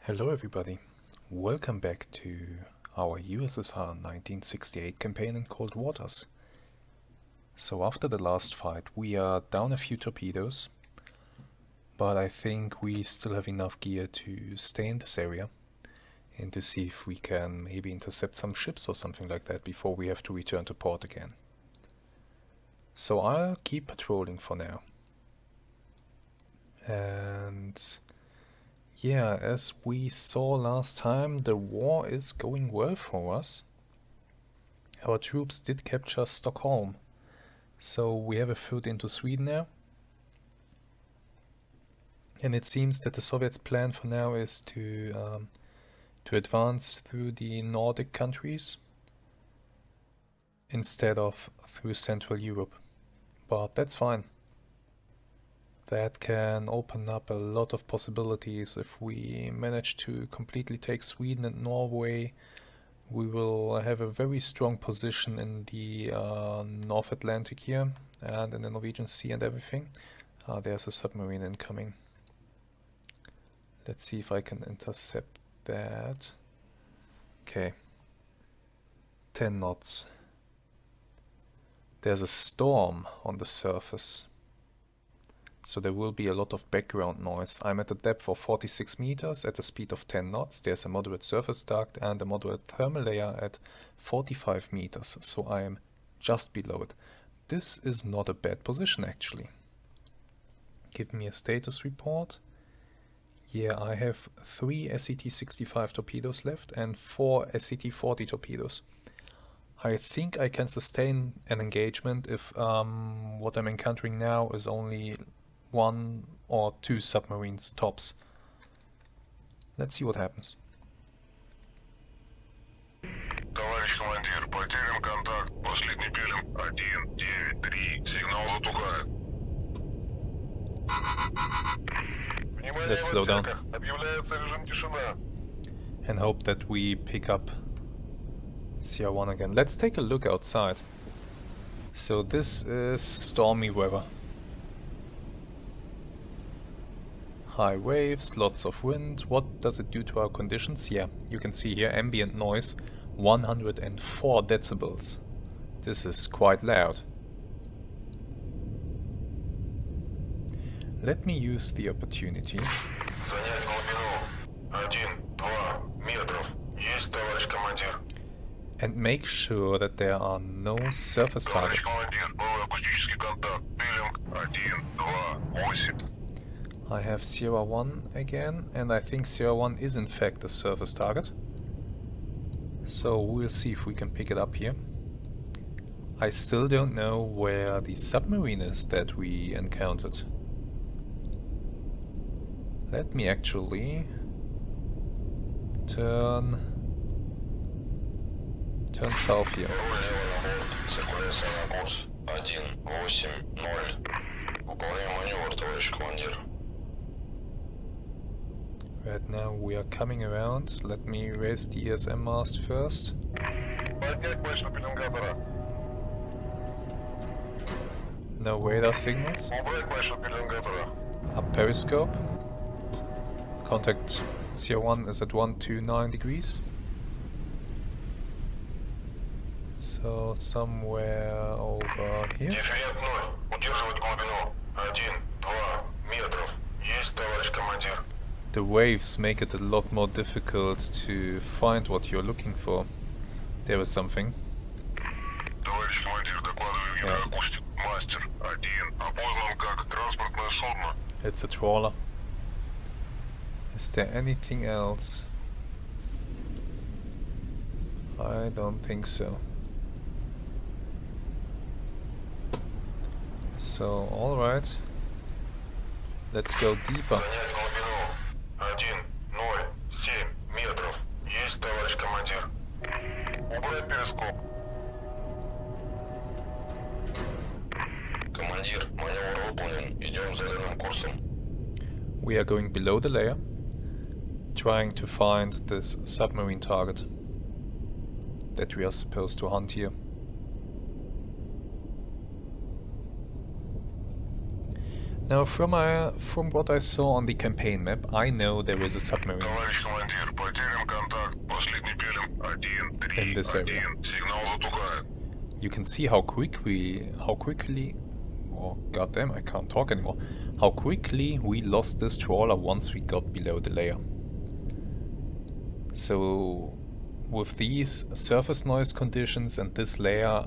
Hello everybody, welcome back to our USSR 1968 campaign in Cold Waters. So after the last fight we are down a few torpedoes, but I think we still have enough gear to stay in this area and to see if we can maybe intercept some ships or something like that before we have to return to port again. So I'll keep patrolling for now. And yeah, as we saw last time, the war is going well for us. Our troops did capture Stockholm, so we have a foot into Sweden now. And it seems that the Soviets' plan for now is to advance through the Nordic countries instead of through Central Europe. But that's fine. That can open up a lot of possibilities. If we manage to completely take Sweden and Norway, we will have a very strong position in the North Atlantic here and in the Norwegian Sea and everything. There's a submarine incoming. Let's see if I can intercept that. Okay. 10 knots. There's a storm on the surface, so there will be a lot of background noise. I'm at a depth of 46 meters at a speed of 10 knots. There's a moderate surface duct and a moderate thermal layer at 45 meters, so I am just below it. This is not a bad position actually. Give me a status report. Yeah, I have 3 SCT-65 torpedoes left and 4 SCT-40 torpedoes. I think I can sustain an engagement if what I'm encountering now is only 1 or 2 submarines tops. Let's see what happens. Товарищ командир, потерян контакт. Последний пилим 193. Сигнал затухает. Let's slow down Объявляется режим тишина. and hope that we pick up CR1 again. Let's take a look outside. So this is stormy weather. High waves, lots of wind. What does it do to our conditions? Yeah, you can see here ambient noise 104 decibels. This is quite loud. Let me use the opportunity. Занять глубину 1-2 метров. Есть, товарищ командир. And make sure that there are no surface Товарищ targets. командир, новый акустический контакт. Пилинг 1-2-8. I have Sierra 1 again, and I think Sierra 1 is in fact a surface target. So we'll see if we can pick it up here. I still don't know where the submarine is that we encountered. Let me actually turn south here. Циркуляция на курс 1-8-0. Выполняем маневр, товарищ командир. Right now we are coming around. Let me raise the ESM mast first. Поднять мощность пеленгатора. No radar signals. Убрать мощность пеленгатора. Up periscope. Contact CR1 is at 129 degrees. So somewhere over here. Дифферент 0. Удерживать глубину 1-2 метров. Есть, товарищ командир. The waves make it a lot more difficult to find what you're looking for. There is something. Товарищ командир, докладываю гидроакустик. Мастер 1. Опознан как транспортное судно. It's a trawler. Is there anything else? I don't think so. So, alright. Let's go deeper. Занять глубину 1-0-7 метров. Есть, товарищ командир. Убрать перископ. Командир, маневр выполнен. Идем заданным курсом. We are going below the layer, trying to find this submarine target that we are supposed to hunt here. Now, from what I saw on the campaign map, I know there is a submarine Товарищ командир, потерян контакт. Последний пилим. 1-3-1. in this area. Сигнал затухает. You can see how quickly, oh goddamn, I can't talk anymore. How quickly we lost this trawler once we got below the layer. So, with these surface noise conditions and this layer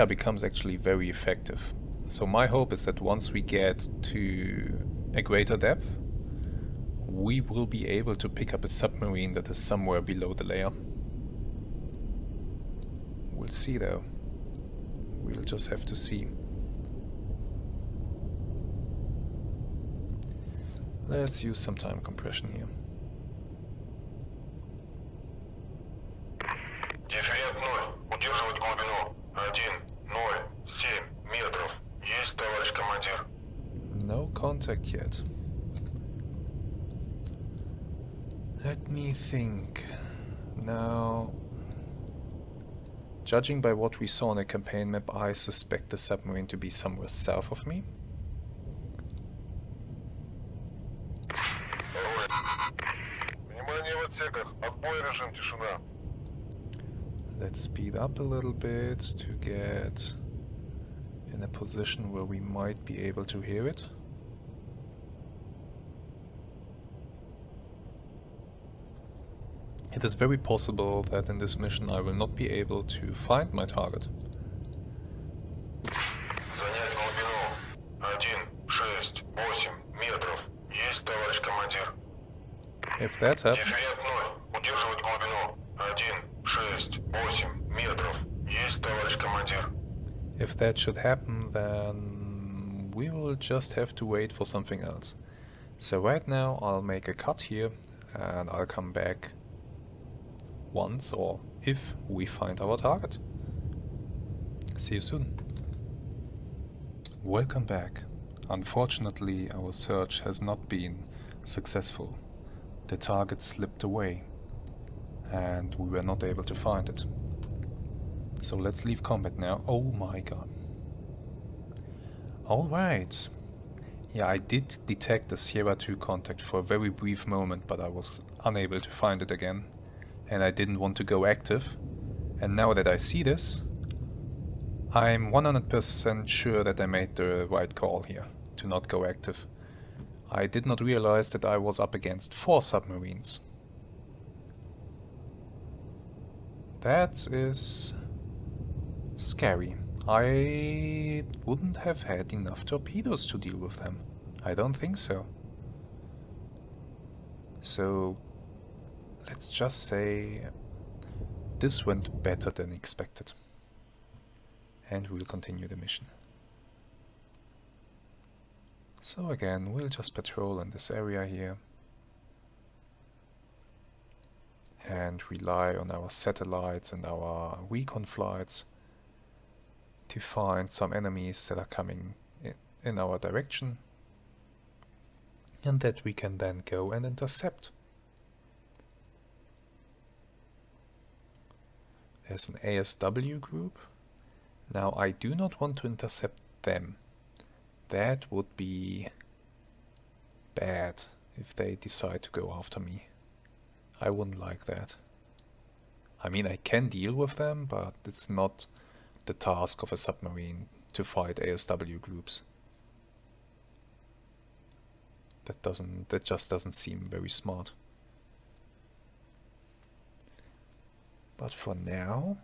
becomes actually very effective. So my hope is that once we get to a greater depth, we will be able to pick up a submarine that is somewhere below the layer. We'll see though. We'll just have to see. Let's use some time compression here. Дифферент 0. Удерживать глубину. 1-0-7 метров. Есть, товарищ командир. No contact yet. Let me think. Now, judging by what we saw on the campaign map, I suspect the submarine to be somewhere south of me. Внимание в отсеках. Отбой, режим тишина. Let's speed up a little bit to get in a position where we might be able to hear it. It is very possible that in this mission I will not be able to find my target. Занять глубину. 1-6-8 метров. Есть, товарищ командир. If that happens, Дифферент 0. Удерживать глубину. 1-6-8 метров. Есть, товарищ командир. if that should happen, then we will just have to wait for something else. So right now I'll make a cut here and I'll come back once or if we find our target. See you soon. Welcome back. Unfortunately, our search has not been successful. The target slipped away and we were not able to find it. So let's leave combat now. Oh my god. Alright. Yeah, I did detect the Sierra 2 contact for a very brief moment, but I was unable to find it again. And I didn't want to go active. And now that I see this, I'm 100% sure that I made the right call here, to not go active. I did not realize that I was up against 4 submarines. That is scary. I wouldn't have had enough torpedoes to deal with them. I don't think so. So, let's just say this went better than expected. And we'll continue the mission. So again, we'll just patrol in this area here and rely on our satellites and our recon flights to find some enemies that are coming in our direction and that we can then go and intercept. There's an ASW group. Now I do not want to intercept them. That would be bad if they decide to go after me. I wouldn't like that. I mean, I can deal with them, but it's not the task of a submarine to fight ASW groups. That just doesn't seem very smart. But for now,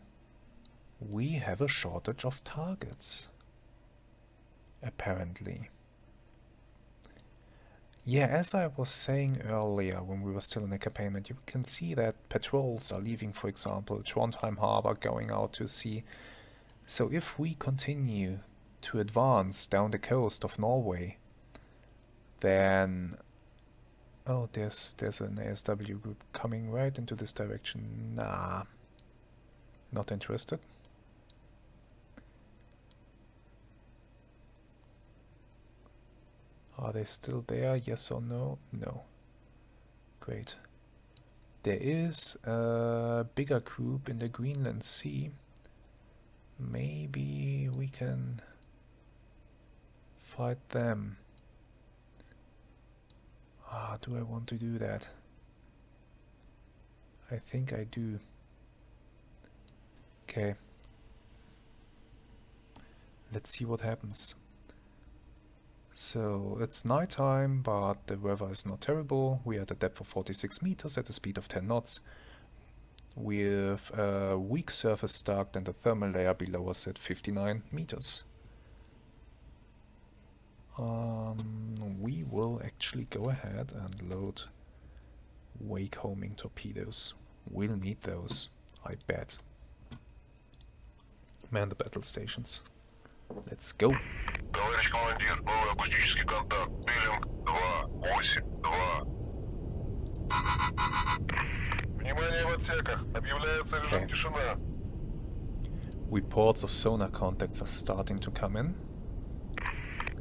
we have a shortage of targets. Apparently. Yeah, as I was saying earlier when we were still in the campaign, you can see that patrols are leaving, for example, Trondheim Harbor, going out to sea. So if we continue to advance down the coast of Norway, then... Oh, there's an ASW group coming right into this direction. Nah, not interested. Are they still there? Yes or no? No. Great. There is a bigger group in the Greenland Sea. Maybe we can fight them. Ah, do I want to do that? I think I do. Okay. Let's see what happens. So it's nighttime, but the weather is not terrible. We are at a depth of 46 meters at a speed of 10 knots. With a weak surface dark and the thermal layer below us at 59 meters. We will actually go ahead and load wake homing torpedoes. We'll need those, I bet. Man the battle stations. Let's go. Товарищ командир, новый акустический контакт. Пилинг 282. Внимание в отсеках. Объявляется режим тишина. Reports of sonar contacts are starting to come in.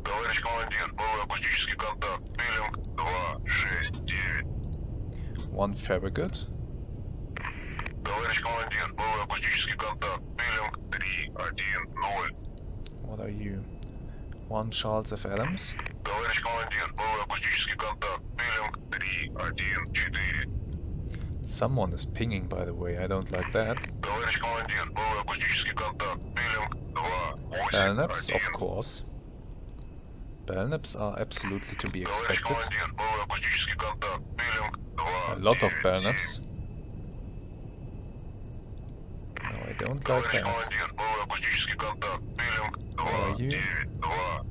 Товарищ командир, новый акустический контакт. Пилинг 269. One Farragut. Товарищ командир, новый акустический контакт. Пилинг 310. What are you? One Charles F. Adams. Товарищ командир, новый акустический контакт. Пилинг 314. Someone is pinging, by the way. I don't like that. Товарищ командир, новый акустический контакт. Пилинг 281. Belknaps, of course. Belknaps are absolutely to be expected. Товарищ командир, новый акустический контакт. Пилинг 2. A lot of Belknaps. No, I don't like Товарищ that. командир, новый акустический контакт. Пилинг Are you? 292.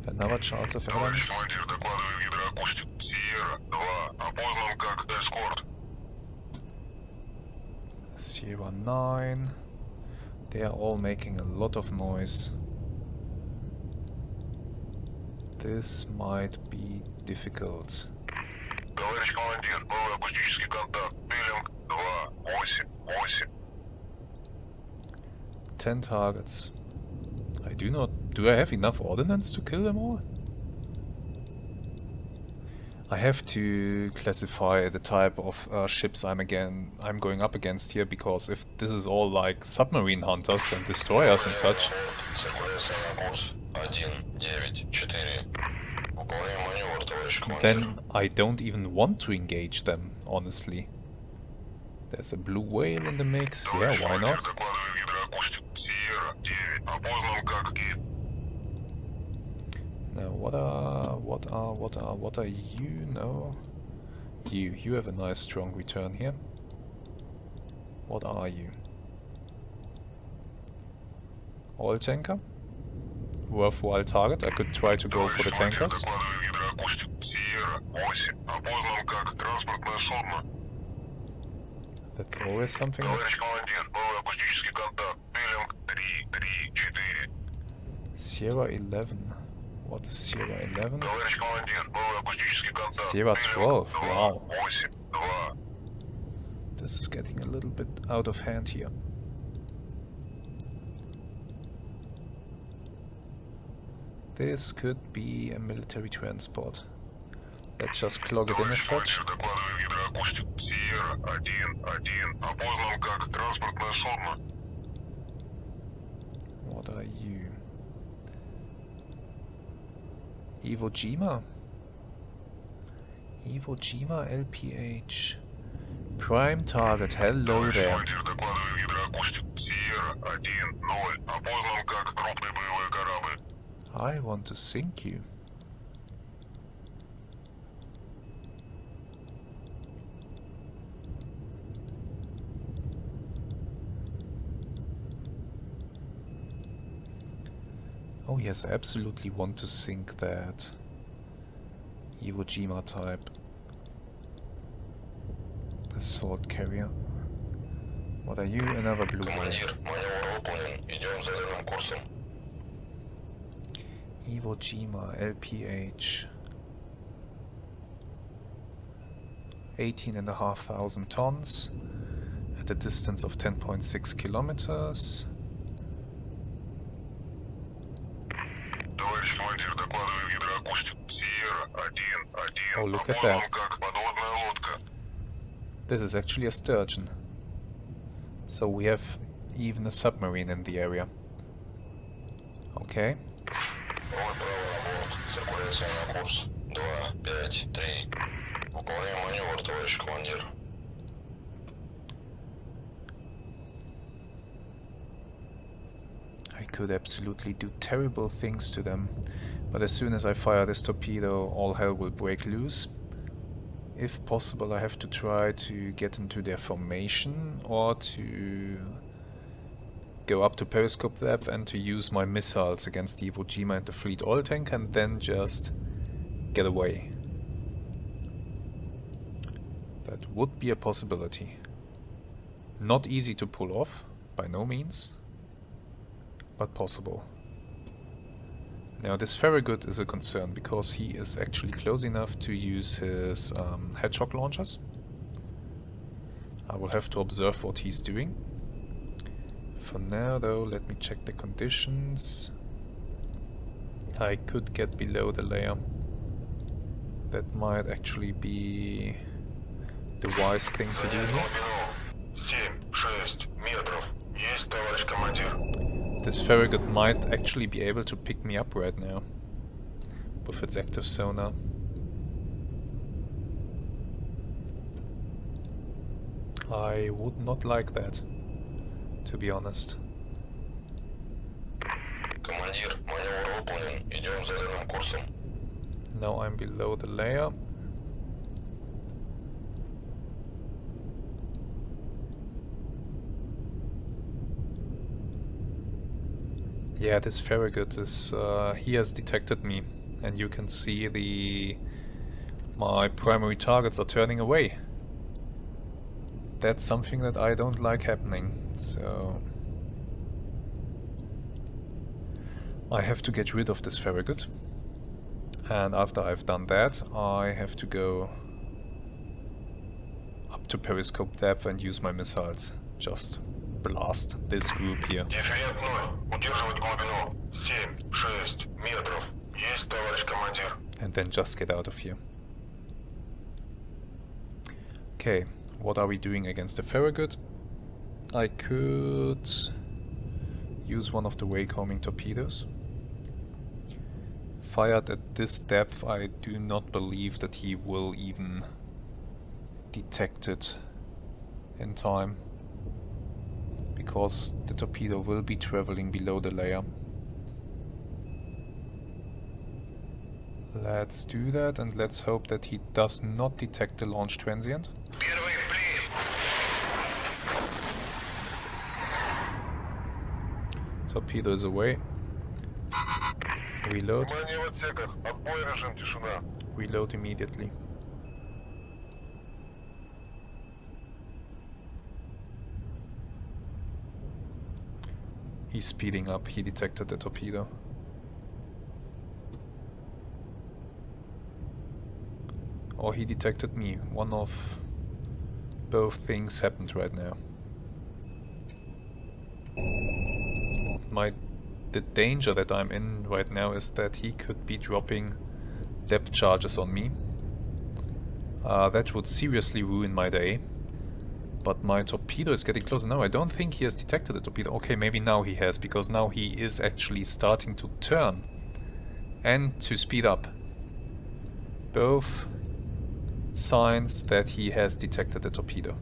Another Charles F. Товарищ Adams. командир, докладываю гидроакустик. Сьерра 2. Опознан как эскорт. Sierra 9. They are all making a lot of noise. This might be difficult. Товарищ командир, новый акустический контакт. Пилинг 288. 10 targets. I do not... Do I have enough ordnance to kill them all? I have to classify the type of ships I'm going up against here, because if this is all like submarine hunters and destroyers and such, then I don't even want to engage them, honestly. There's a blue whale in the mix. Yeah, why not? Докладываю гидроакустик. Сьерра 9. Опознан как гид. Now, what are you? No. You have a nice strong return here. What are you? Oil tanker? Worthwhile target. I could try to go for the tankers. Докладываю гидроакустик. Сьерра 8. Опознан как транспортное судно. That's always something. Товарищ командир, новый акустический контакт. Пилинг 334. Sierra 11. What is Sierra 11? Товарищ командир, новый акустический контакт. Sierra 12. Wow. 82. This is getting a little bit out of hand here. This could be a military transport. Let's just clog it in as such. Докладываю гидроакустик. Сьерра 1-1. Опознан как транспортное судно. What are you? Iwo Jima? Iwo Jima LPH. Prime target, hello there. Командир, докладываю гидроакустик. Сьерра 1-0. Опознан как крупный боевой корабль. I want to sink you. Oh yes, I absolutely want to sink that Iwo Jima type assault carrier. What are you? Another blue whale. Iwo Jima LPH. 18,500 tons at a distance of 10.6 kilometers. Товарищ командир, докладываю гидроакустик. Сьерра 1-1. Oh, look at that. Опознан как подводная лодка. This is actually a sturgeon. So we have even a submarine in the area. Okay. Выполняем маневр, товарищ командир. I could absolutely do terrible things to them, but as soon as I fire this torpedo, all hell will break loose. If possible, I have to try to get into their formation or to go up to periscope depth and to use my missiles against the Iwo Jima and the fleet oil tank and then just get away. That would be a possibility. Not easy to pull off, by no means, but possible. Now this Farragut is a concern because he is actually close enough to use his Hedgehog launchers. I will have to observe what he's doing. For now though, let me check the conditions. I could get below the layer. That might actually be the wise thing to do here. This Farragut might actually be able to pick me up right now with its active sonar. I would not like that, to be honest. Командир, маневр выполнен. Идем заданным курсом. Now I'm below the layer. Yeah, this Farragut is, he has detected me, and you can see my primary targets are turning away. That's something that I don't like happening, so I have to get rid of this Farragut. And after I've done that, I have to go up to periscope depth and use my missiles. Just blast this group here. Дифферент 0. Удерживать глубину. 7-6 метров. Есть, товарищ командир. And then just get out of here. Okay, what are we doing against the Farragut? I could use one of the wake-homing torpedoes. Fired at this depth, I do not believe that he will even detect it in time, because the torpedo will be traveling below the layer. Let's do that, and let's hope that he does not detect the launch transient. Torpedo is away. Reload. Reload immediately. He's speeding up, he detected the torpedo. Or he detected me. One of both things happened right now. The danger that I'm in right now is that he could be dropping depth charges on me. That would seriously ruin my day. But my torpedo is getting closer now. I don't think he has detected the torpedo. Okay, maybe now he has, because now he is actually starting to turn and to speed up. Both signs that he has detected the torpedo.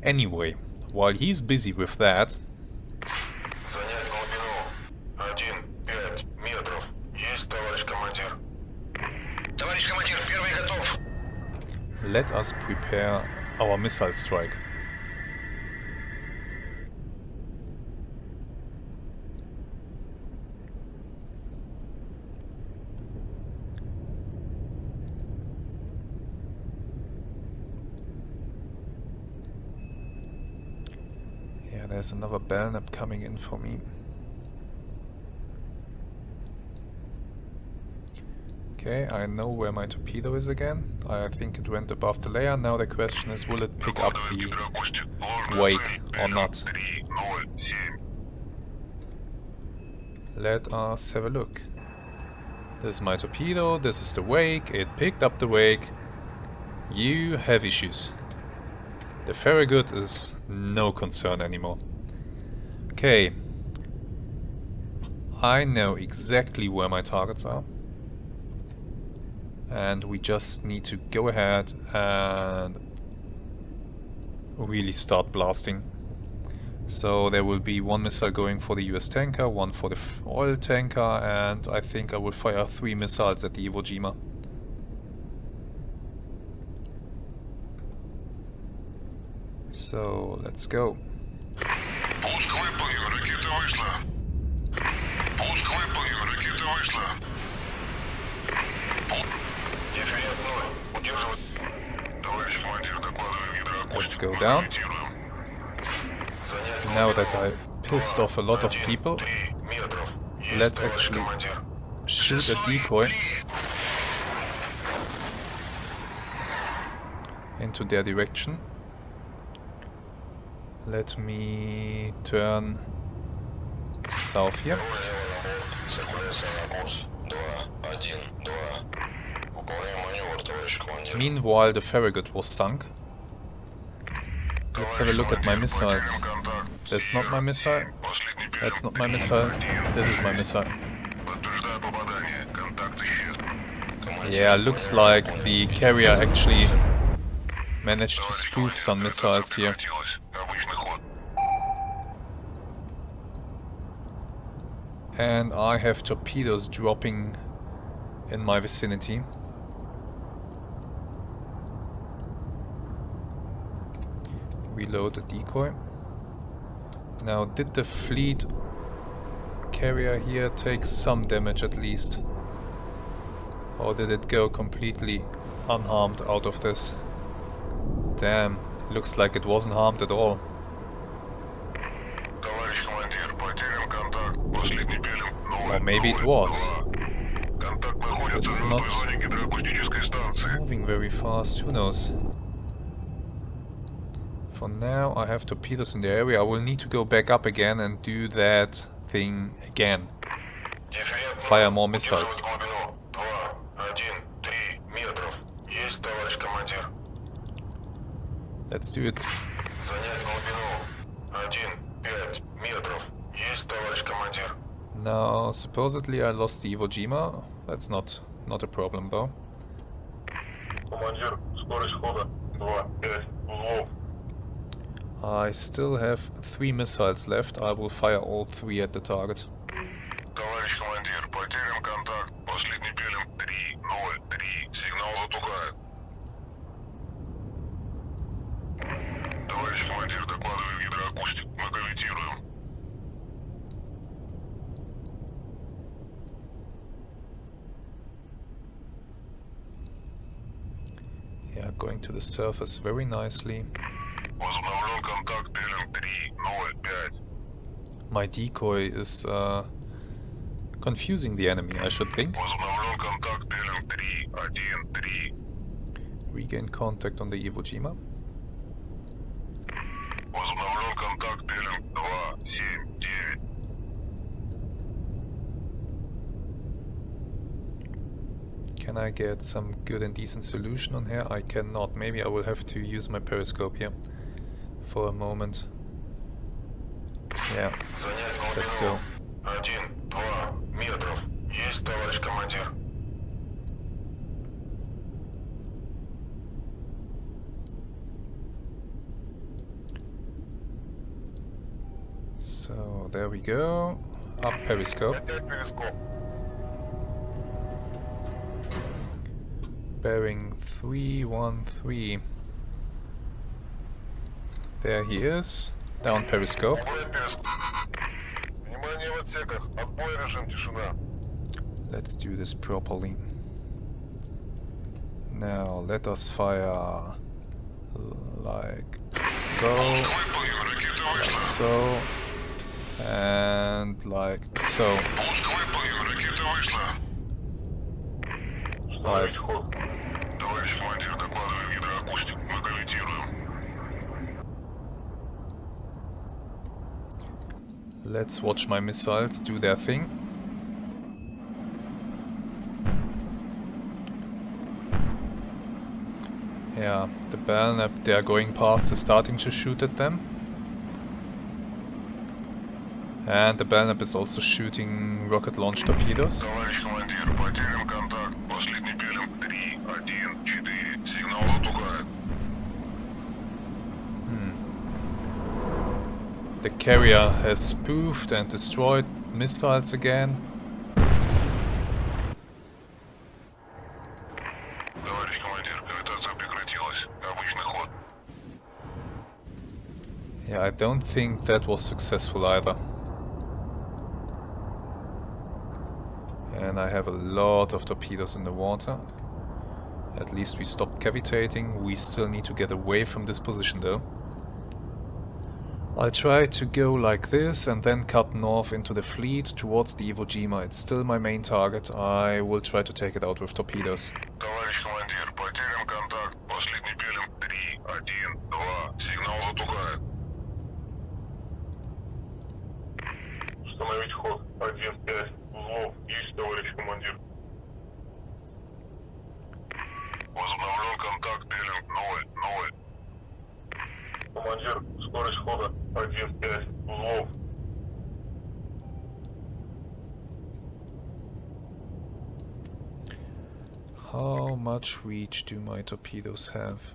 Anyway, while he's busy with that, let us prepare our missile strike. Yeah, there's another Belknap coming in for me. Okay, I know where my torpedo is again. I think it went above the layer. Now the question is, will it pick up the wake or not? Let us have a look. This is my torpedo, this is the wake, it picked up the wake. You have issues. The Farragut is no concern anymore. Okay. I know exactly where my targets are. And we just need to go ahead and really start blasting. So there will be one missile going for the US tanker, one for the oil tanker, and I think I will fire 3 missiles at the Iwo Jima. So let's go. Пуск выполнен, ракета вышла. Пуск выполнен, ракета вышла. Дифферент 0, удерживать. Товарищ командир, докладываю гидроакустику. Let's go down. Now that I pissed off a lot of people, let's actually shoot a decoy into their direction. Let me turn south here. Meanwhile, the Farragut was sunk. Let's have a look at my missiles. That's not my missile. That's not my missile. This is my missile. Yeah, looks like the carrier actually managed to spoof some missiles here. And I have torpedoes dropping in my vicinity. Reload the decoy. Now, did the fleet carrier here take some damage at least? Or did it go completely unharmed out of this? Damn, looks like it wasn't harmed at all. Or maybe it was. It's not moving very fast, who knows? For now, I have torpedoes in the area. I will need to go back up again and do that thing again. Fire more missiles. Let's do it. Now, supposedly I lost the Iwo Jima. That's not a problem though. I still have 3 missiles left. I will fire all 3 at the target. Товарищ командир, потерян контакт. Последний белым 303. Сигнал затухает. Товарищ командир, докладываю гидроакустик. Мы комментируем. Yeah, going to the surface very nicely. Возобновлен контакт белым 305. My decoy is confusing the enemy, I should think. Возобновлен контакт белым 313. Regain contact on the Iwo Jima. Возобновлен контакт белым 279. Can I get some good and decent solution on here? I cannot. Maybe I will have to use my periscope here for a moment. Yeah, let's go. 1-2 метров. Есть, товарищ командир. So there we go. Up periscope. Опять перископ. Bearing 313. There he is. Down periscope. Отбой перископ. Внимание в отсеках. Отбой, режим тишина. Let's do this properly. Now let us fire like so, like so, and like so. Пуск выполнен, ракета вышла. Like Товарищ командир, докладываю гидроакустик. Мы комментируем. let's watch my missiles do their thing. Yeah, the Belknap, they are going past, is starting to shoot at them. And the Belknap is also shooting rocket launch torpedoes. Товарищ командир, потерян контакт. Последний белым 3. The carrier has spoofed and destroyed missiles again. Товарищ командир, гравитация прекратилась. Обычный ход. Yeah, I don't think that was successful either. And I have a lot of torpedoes in the water. At least we stopped cavitating. We still need to get away from this position though. I'll try to go like this and then cut north into the fleet towards the Iwo Jima. It's still my main target. I will try to take it out with torpedoes. Товарищ командир, потерян контакт. Последний пилим. 3, 1, 2. Сигнал затухает. Установить ход. 1-5. Взлом. Есть, товарищ командир. Возобновлен контакт. Пилим. 0, 0. Командир, скорость хода 1-5. Взлом. How much reach do my torpedoes have?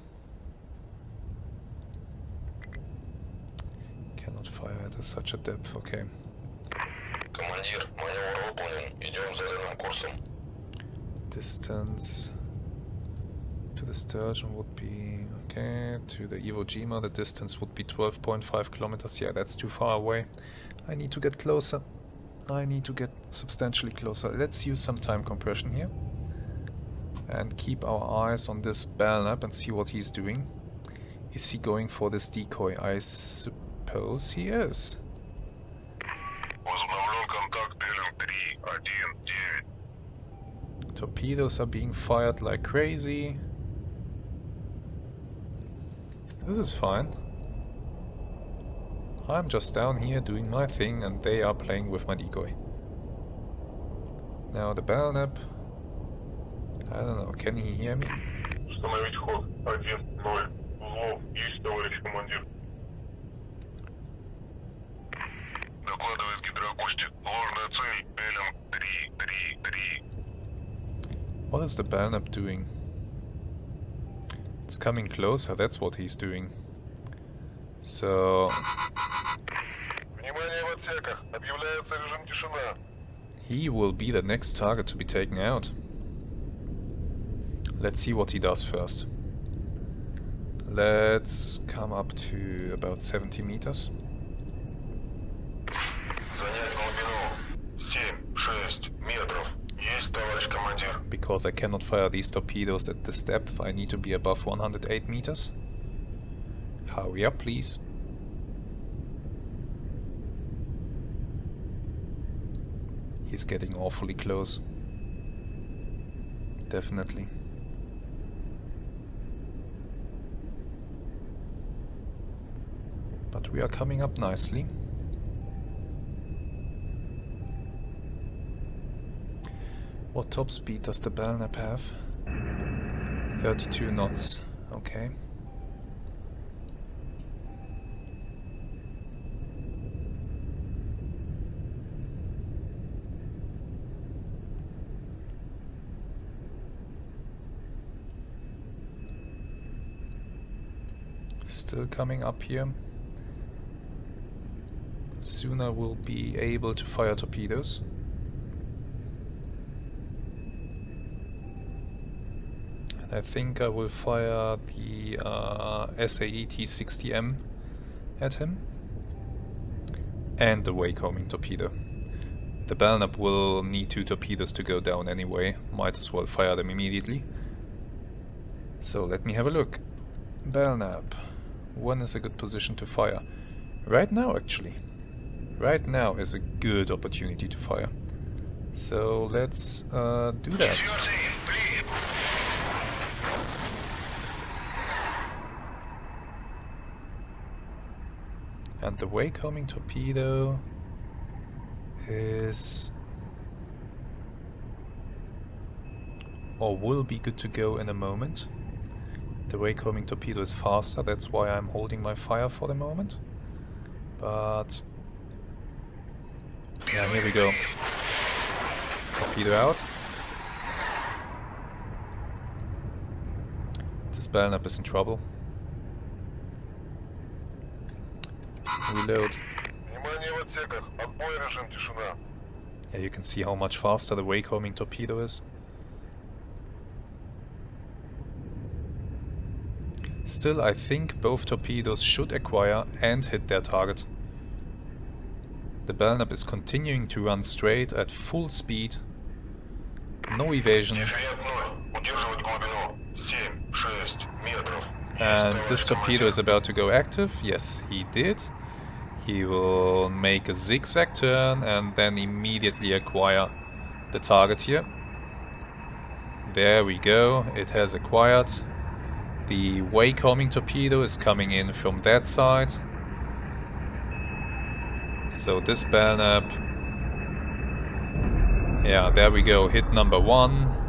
Cannot fire at such a depth, okay. Командир, маневр выполнен. Идем заданным курсом. Distance to the Sturgeon would be okay. To the Iwo Jima, the distance would be 12.5 kilometers. Yeah, that's too far away. I need to get closer. I need to get substantially closer. Let's use some time compression here. And keep our eyes on this Belknap and see what he's doing. Is he going for this decoy? I suppose he is. Возобновлен контакт. Пилим. 3, 1, 9. Torpedoes are being fired like crazy. This is fine. I'm just down here doing my thing and they are playing with my decoy. Now the Belknap. I don't know, can he hear me? Установить ход 1-0. Взлом. Есть, товарищ командир. Докладывает гидроакустик. Ложная цель. Пилим. 3, 3, 3. What is the Belknap doing? It's coming closer, that's what he's doing. So... Внимание в отсеках. Объявляется режим тишина. he will be the next target to be taken out. Let's see what he does first. Let's come up to about 70 meters. Занять глубину 7-6 метров. Есть, товарищ командир. Because I cannot fire these torpedoes at this depth, I need to be above 108 meters. Hurry up, please. He's getting awfully close. Definitely. But we are coming up nicely. What top speed does the Belknap have? 32 knots. Okay. Still coming up here. Soon I will be able to fire torpedoes. And I think I will fire the SAE T-60M at him. And the wake-homing torpedo. The Belknap will need 2 torpedoes to go down anyway. Might as well fire them immediately. So let me have a look. Belknap. When is a good position to fire? Right now, actually. Right now is a good opportunity to fire. So let's do that. And the wake-homing torpedo is... or will be good to go in a moment. The wake-homing torpedo is faster, that's why I'm holding my fire for the moment. But... yeah, here we go. Torpedo out. This Belknap is in trouble. Reload. Yeah, you can see how much faster the waycoming torpedo is. Still, I think both torpedoes should acquire and hit their target. The Belknap is continuing to run straight at full speed. No evasion. And this torpedo is about to go active. Yes, he did. He will make a zigzag turn and then immediately acquire the target here. There we go. It has acquired. The waycoming torpedo is coming in from that side. So this Belknap... Yeah, there we go. Hit number 1.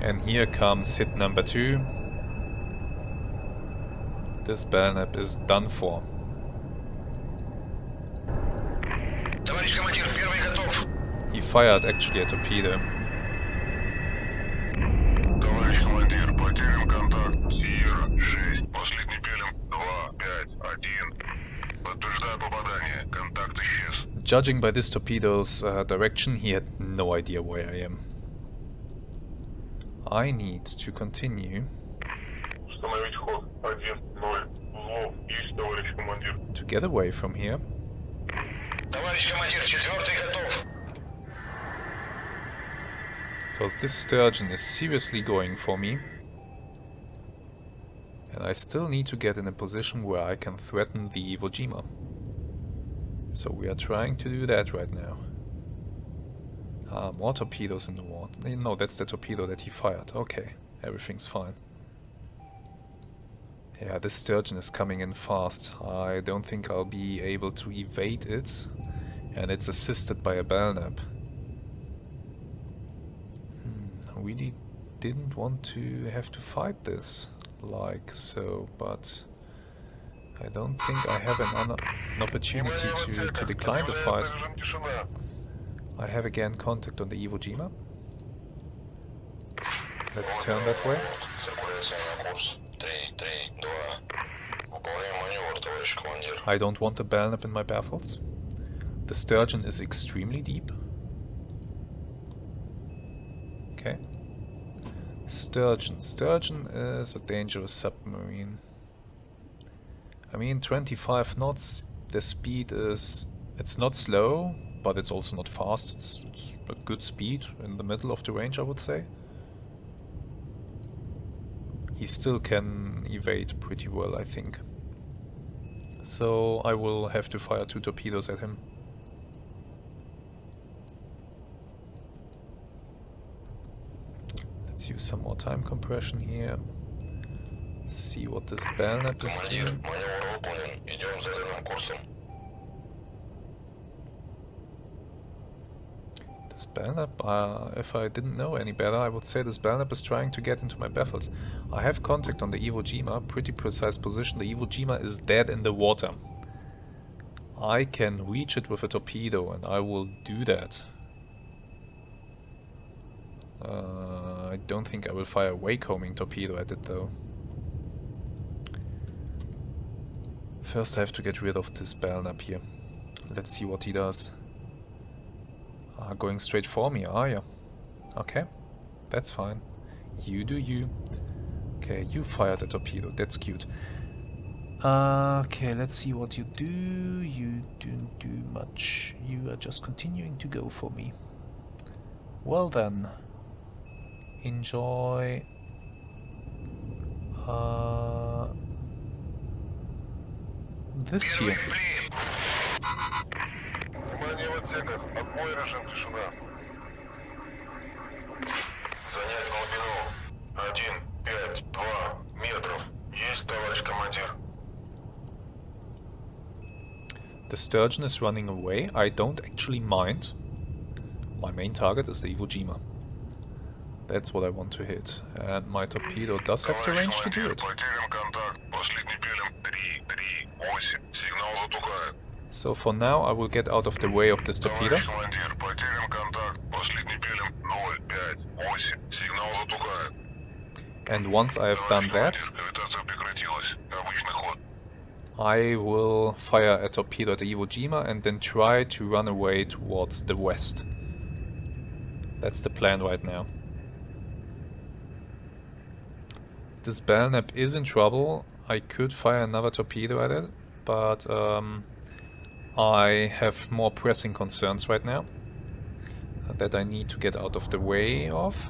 And here comes hit number 2. This Belknap is done for. He fired actually a torpedo. Judging by this torpedo's direction, he had no idea where I am. I need to continue to get away from here. Because this Sturgeon is seriously going for me. And I still need to get in a position where I can threaten the Iwo Jima. So we are trying to do that right now. More torpedoes in the water. No, that's the torpedo that he fired. Okay, everything's fine. Yeah, this Sturgeon is coming in fast. I don't think I'll be able to evade it. And it's assisted by a Belknap. I really didn't want to have to fight this like so, but I don't think I have an opportunity to decline the fight. I have again contact on the Iwo Jima. Let's turn that way. I don't want a Belknap in my baffles. The Sturgeon is extremely deep. Okay. Sturgeon. Sturgeon is a dangerous submarine. I mean, 25 knots, the speed is... It's not slow, but it's also not fast. It's a good speed in the middle of the range, I would say. He still can evade pretty well, I think. So I will have to fire 2 torpedoes at him. Let's use some more time compression here. See what this Belknap is doing. This Belknap, if I didn't know any better, I would say this Belknap is trying to get into my baffles. I have contact on the Iwo Jima, pretty precise position. The Iwo Jima is dead in the water. I can reach it with a torpedo, and I will do that. I don't think I will fire a waycoming torpedo at it though. First I have to get rid of this Belknap here. Let's see what he does. Going straight for me, are you? Okay, that's fine. You do you. Okay, you fired a torpedo, that's cute. Okay, let's see what you do. You don't do much. You are just continuing to go for me. Well then. Enjoy this here. The Sturgeon is running away. I don't actually mind. My main target is the Iwo Jima. That's what I want to hit. And my torpedo does have the range to do it. So for now I will get out of the way of this torpedo. And once I have done that, I will fire a torpedo at the Iwo Jima and then try to run away towards the west. That's the plan right now. This Belknap is in trouble. I could fire another torpedo at it, but I have more pressing concerns right now that I need to get out of the way of.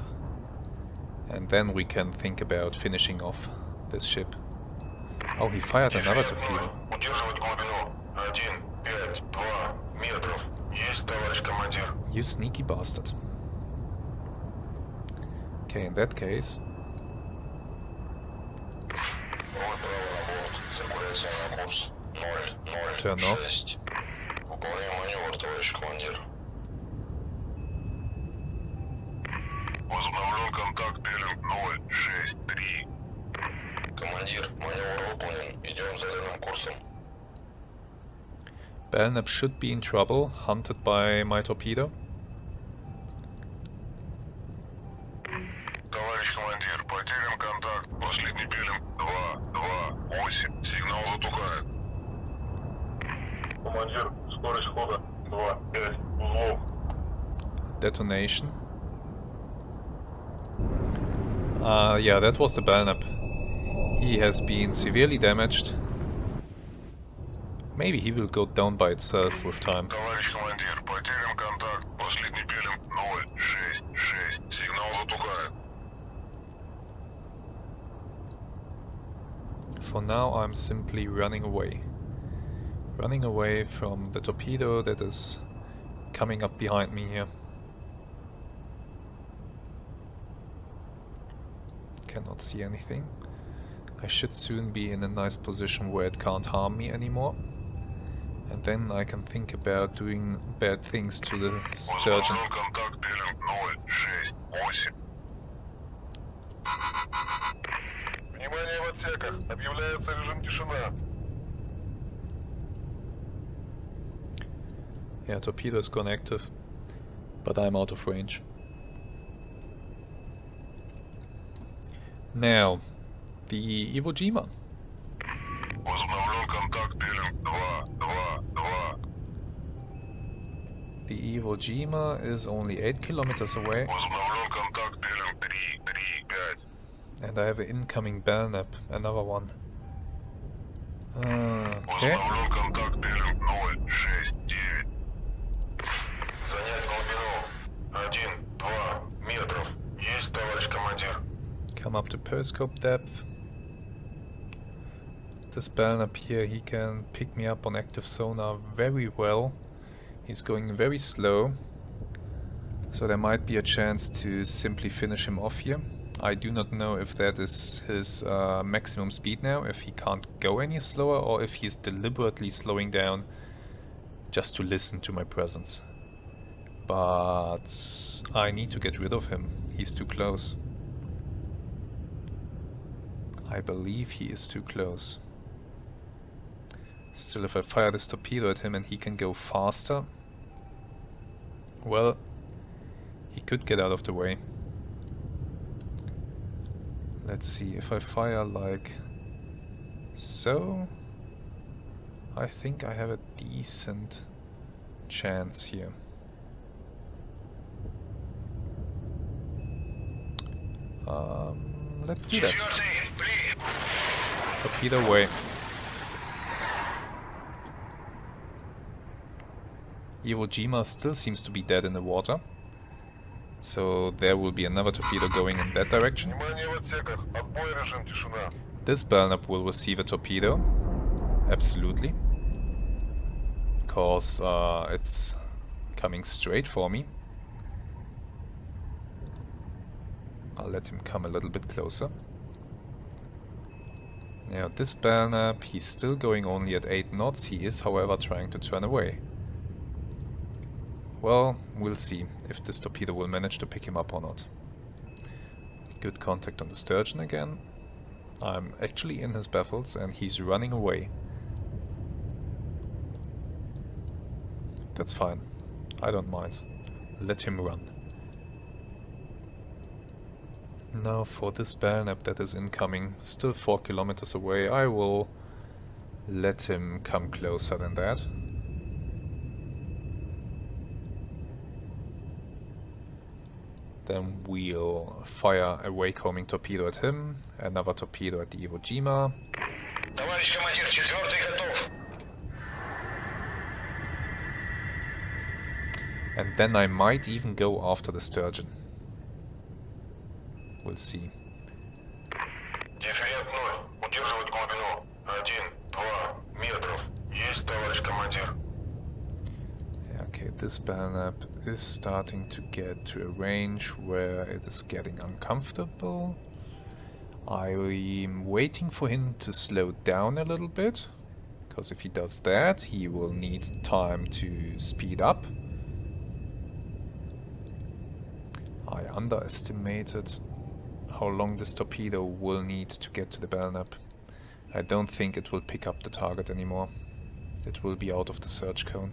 And then we can think about finishing off this ship. Oh, he fired another torpedo. Удерживать глубину. 1,5,2 метров. Есть, товарищ командир. You sneaky bastard. Okay, in that case... Turn off. Выполняем маневр, товарищ командир. Возобновлен контакт Белинг 063. Командир, маневр выполнен. Идем заданным курсом. Belknap should be in trouble, hunted by my torpedo. Товарищ командир, потерян контакт. Последний Белинг 228. Сигнал затухает. Командир, скорость хода 2,5 узлов. Detonation. Yeah, that was the Belknap. He has been severely damaged. Maybe he will go down by itself with time. Товарищ командир, потерян контакт. Последний Белинг 066. Сигнал затухает. For now, I'm simply running away. Running away from the torpedo that is coming up behind me here. Cannot see anything. I should soon be in a nice position where it can't harm me anymore. And then I can think about doing bad things to the sturgeon. Возобновлен контакт Белинг 068. Внимание в отсеках. Объявляется режим тишина. Yeah, torpedo is gone active, but I'm out of range. Now, the Iwo Jima. Возобновлен контакт Белинг 222. The Iwo Jima is only 8 kilometers away, Возобновлен контакт Белинг 335. and I have an incoming Belknap, another one. Okay, Возобновлен контакт Белинг 069. Занять глубину 1,2 метров. Есть, товарищ командир. come up to periscope depth. This Belknap here, he can pick me up on active sonar very well. He's going very slow, so there might be a chance to simply finish him off here. I do not know if that is his maximum speed now, if he can't go any slower, or if he's deliberately slowing down just to listen to my presence. But I need to get rid of him. He's too close. I believe he is too close. Still, if I fire this torpedo at him and he can go faster, well, he could get out of the way. Let's see, if I fire like so, I think I have a decent chance here. Let's do that. Torpedo away. Iwo Jima still seems to be dead in the water, so there will be another torpedo going in that direction. Внимание в отсеках. Отбой, режим тишина. This Belknap will receive a torpedo, absolutely, because it's coming straight for me. I'll let him come a little bit closer. Now this Belknap, he's still going only at 8 knots. He is, however, trying to turn away. Well, we'll see if this torpedo will manage to pick him up or not. Good contact on the sturgeon again. I'm actually in his baffles and he's running away. That's fine. I don't mind. Let him run. Now for this Belknap that is incoming, still 4 kilometers away, I will let him come closer than that. Then we'll fire a wake-homing torpedo at him, another torpedo at the Iwo Jima. Товарищ командир, 4-й готов. And then I might even go after the Sturgeon. We'll see. Дифферент 0. Удерживать глубину. 1-2 метров. Есть, товарищ командир. Okay, this Belknap is starting to get to a range where it is getting uncomfortable. I'm waiting for him to slow down a little bit, because if he does that, he will need time to speed up. I underestimated how long this torpedo will need to get to the Belknap. I don't think it will pick up the target anymore. It will be out of the search cone.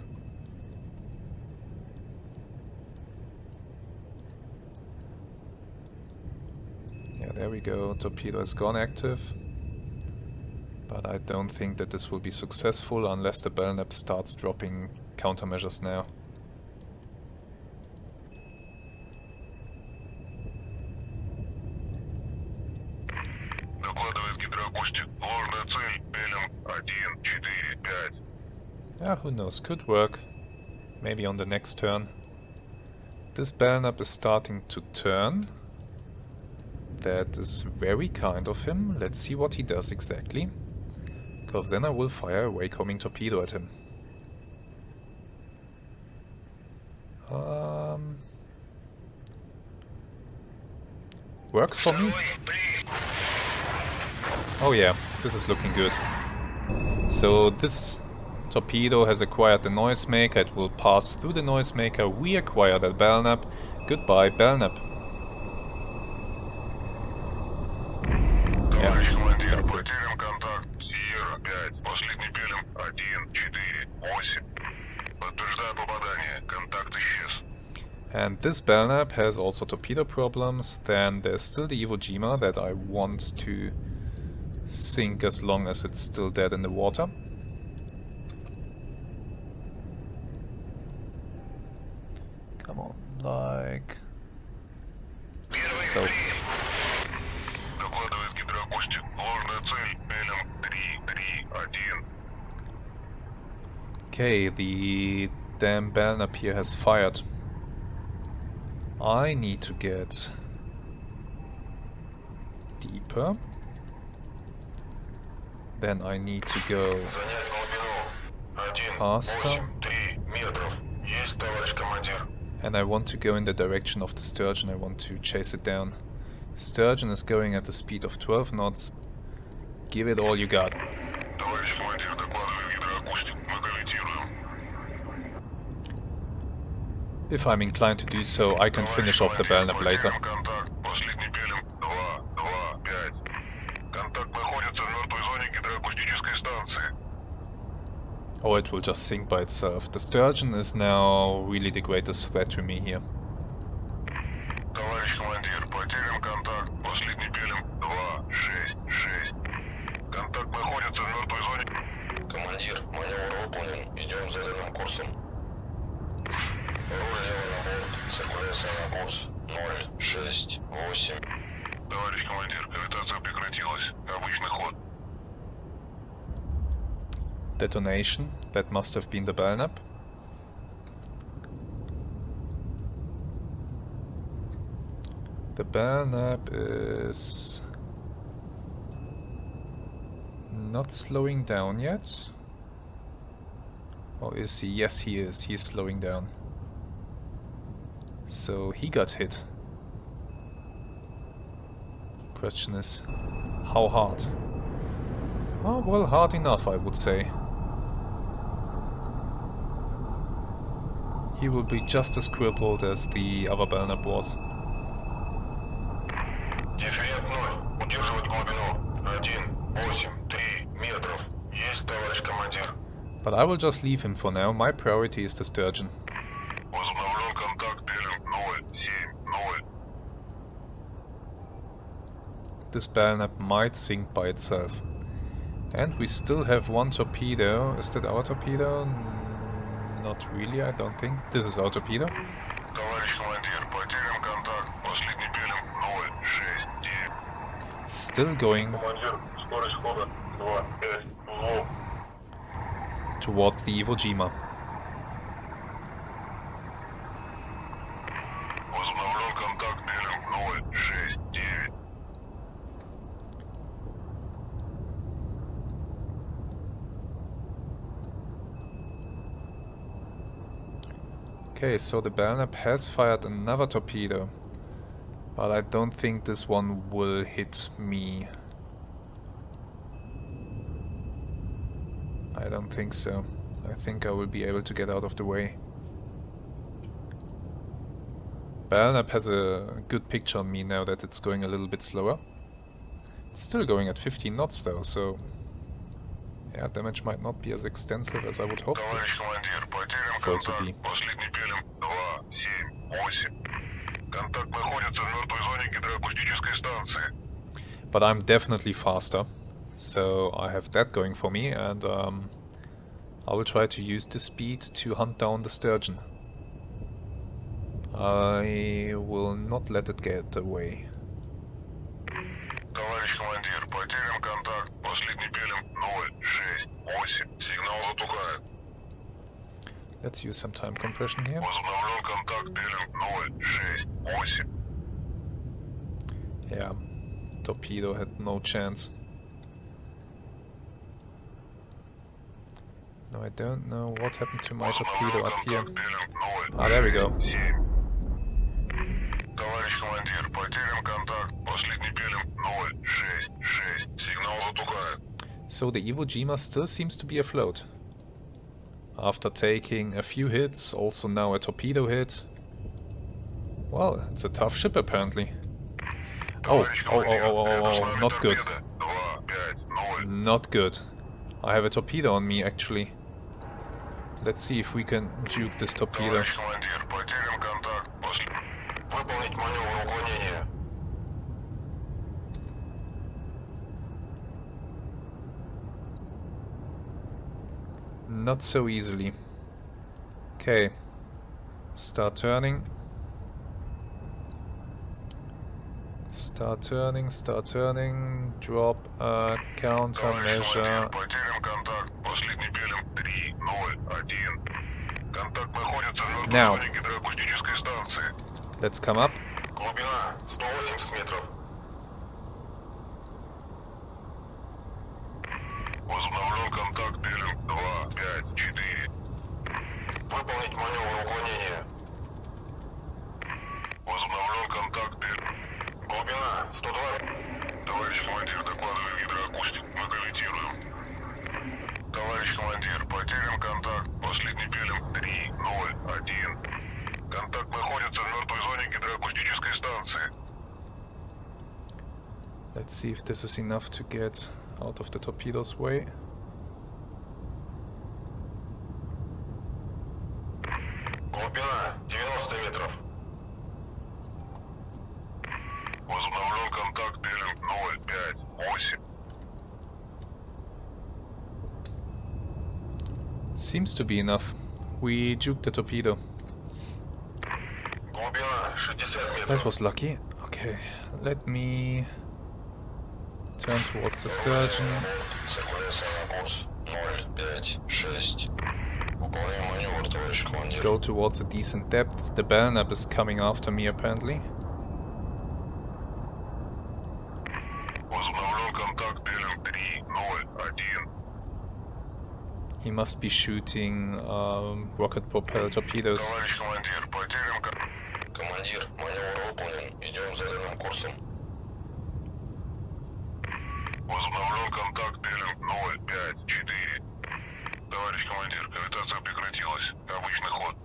Yeah, there we go. Torpedo has gone active. But I don't think that this will be successful unless the Belknap starts dropping countermeasures now. Докладывает гидроакустик. Ложная цель. Белем 1-4-5. Yeah, who knows, could work. Maybe on the next turn. This Belknap is starting to turn. That is very kind of him. Let's see what he does exactly. Because then I will fire a wake-homing torpedo at him. Works for me. Oh yeah, this is looking good. So this torpedo has acquired the noisemaker. It will pass through the noisemaker. We acquire the Belknap. Goodbye, Belknap. Товарищ командир, потерян контакт. Сьерра 5. Последний белем 1-4-8. Подтверждаю попадание. Контакт исчез. And this Belknap has also torpedo problems. Then there's still the Iwo Jima that I want to sink as long as it's still dead in the water. Come on, like so. Докладывает гидроакустик. Ложная цель. Белем 3-3-1. Okay, the damn Belknap here has fired. I need to get deeper. Then I need to go Занять глубину. faster. 1-8-3 метров. Есть, товарищ командир. And I want to go in the direction of the Sturgeon. I want to chase it down. Sturgeon is going at the speed of 12 knots. Give it all you got. Товарищ командир, докладывает гидроакустик. Мы корректируем. If I'm inclined to do so, I can finish off the Belknap later. Контакт. Последний белем 2-2-5. Контакт находится в мертвой зоне гидроакустической станции. Oh, it will just sink by itself. The Sturgeon is now really the greatest threat to me here. Товарищ командир, потерян контакт. Последний белем 2-6-6. Контакт находится в мертвой зоне. Командир, маневр выполнен. Идем зеленым курсом. Руль лево на борт. Циркуляция на курс 0-6-8. Товарищ командир, гравитация прекратилась. Обычный ход. Detonation. That must have been the Belknap. The Belknap is not slowing down yet. Or is he? Yes, he is. He's slowing down. So he got hit. Question is, how hard? Oh, well, hard enough, I would say. He will be just as crippled as the other Belknap was. Дифферент 0. Удерживать глубину. 1-8-3 метров. Есть, товарищ командир. But I will just leave him for now. My priority is the Sturgeon. Возобновлен контакт белем 0-7-0. This Belknap might sink by itself. And we still have one torpedo. Is that our torpedo? Not really, I don't think. This is our torpedo. Товарищ командир, потерян контакт. Последний пилим 069. Still going Командир, скорость хода 2,5 узлов. towards the Iwo Jima. Возобновлен контакт пилим 069. Okay, so the Belknap has fired another torpedo. But I don't think this one will hit me. I don't think so. I think I will be able to get out of the way. Belknap has a good picture on me now that it's going a little bit slower. It's still going at 15 knots though, so... yeah, damage might not be as extensive as I would hope. Товарищ командир, потерян For it to контакт. be. Последний пилим 278. Контакт находится в мертвой зоне гидроакустической станции. But I'm definitely faster, so I have that going for me, and I will try to use the speed to hunt down the sturgeon. I will not let it get away. Товарищ командир, потерян контакт. Последний пилим 068. Сигнал затухает. Let's use some time compression here. Возобновлен контакт пилим 068. Yeah, torpedo had no chance. No, I don't know what happened to my torpedo up here. Ah, there we go. Товарищ командир, потерян контакт. Последний пилим 066. Сигнал затухает. So the Iwo Jima still seems to be afloat. After taking a few hits, also now a torpedo hit. Well, it's a tough ship apparently. Oh, not good. Not good. I have a torpedo on me actually. Let's see if we can juke this torpedo. Товарищ командир, потерян контакт. Выполнить маневр уклонения. Not so easily. Okay. Start turning. Start turning, start turning. Drop a countermeasure. Потерян контакт. Последний пилим 301. Контакт находится в мертвой Now. зоне гидроакустической станции. Let's come up. Глубина 180 метров. Возобновлен контакт пилим 254. Выполнить маневр уклонения. Возобновлен контакт пилим. Глубина 120. Товарищ командир, докладывает гидроакустик. Мы комментируем. Товарищ командир, потерян контакт. Последний пилим 301. Контакт находится в мертвой зоне гидроакустической станции. Let's see if this is enough to get out of the torpedo's way. Глубина 90 метров. Возобновлен контакт пилим 058. Seems to be enough. We juked the torpedo. Глубина 60 That метров. was lucky. Okay, let me turn towards the sturgeon. Циркуляция на курс 056. Выполняем маневр, товарищ командир. Go towards a decent depth. The Belknap is coming after me apparently. Возобновлен контакт пилим 301. He must be shooting rocket propelled torpedoes. Товарищ командир, потерян контакт. Командир, маневр выполнен. Идем заданным курсом. Возобновлен контакт пилим 054. Товарищ командир, кавитация прекратилась. Обычный ход.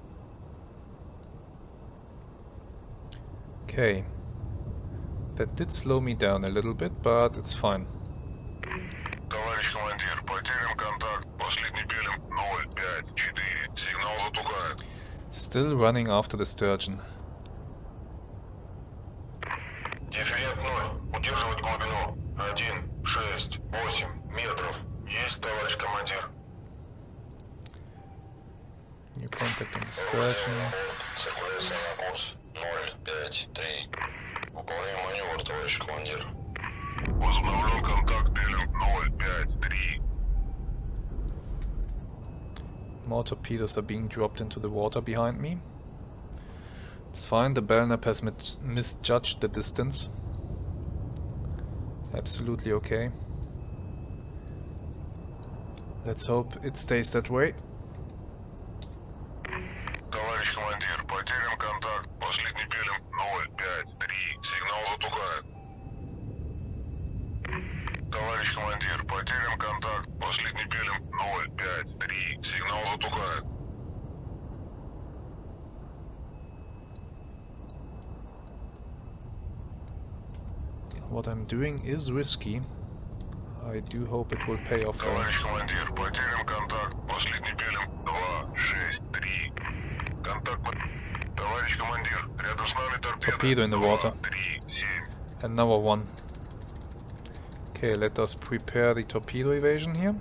Okay. That did slow me down a little bit, but it's fine. Товарищ командир, потерян контакт. Последний пилим 054. Сигнал затухает. Still running after the sturgeon. Дифферент 0. Удерживать глубину 168 метров. Есть, товарищ командир. New contact on the sturgeon. Циркуляция на курс 053. Выполняем маневр, товарищ командир. Возобновлен контакт пилинг 053. More torpedoes are being dropped into the water behind me. It's fine, the Belknap has misjudged the distance. Absolutely okay. Let's hope it stays that way. Товарищ командир, потерян контакт. Последний пилинг 053. Сигнал затухает. Товарищ командир, потерян контакт. Последний пилинг 053. Сигнал затухает. What I'm doing is risky. I do hope it will pay off though. Товарищ командир, потерян контакт. Последний пилинг 263. Контакт. Товарищ командир, рядом с нами торпеда. Torpedo in the water. 237. Another one. Okay, let us prepare the torpedo evasion here.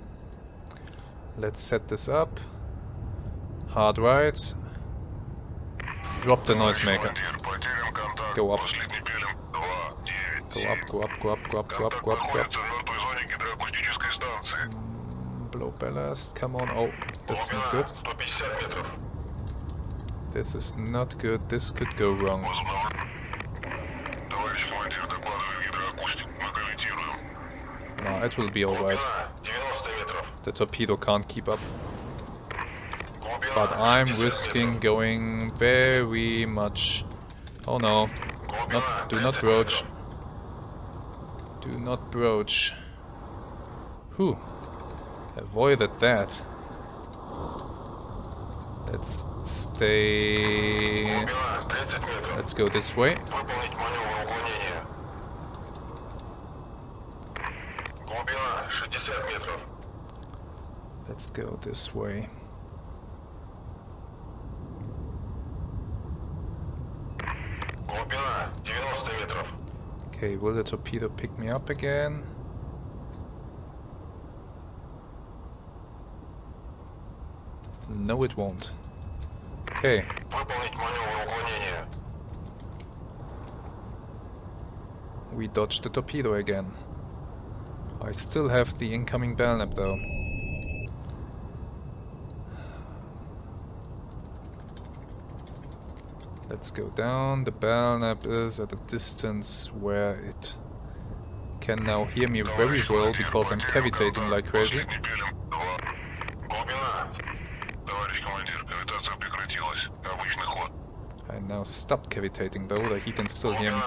Let's set this up. Hard right. Drop the noisemaker. Go up. Go up, go up, go up, go up, go up, go up, go up. Blow ballast, come on. Oh, this is not good. This is not good, this could go wrong. No, it will be alright. The torpedo can't keep up. But I'm risking going very much... Oh no. Do not broach. Do not broach. Whew. Avoided that. Let's stay... Let's go this way. Let's go this way. Okay, will the torpedo pick me up again? No, it won't. Okay. We dodged the torpedo again. I still have the incoming Belknap though. Let's go down. The Belknap is at a distance where it can now hear me very well because I'm cavitating like crazy. I now stopped cavitating though, that he can still hear me.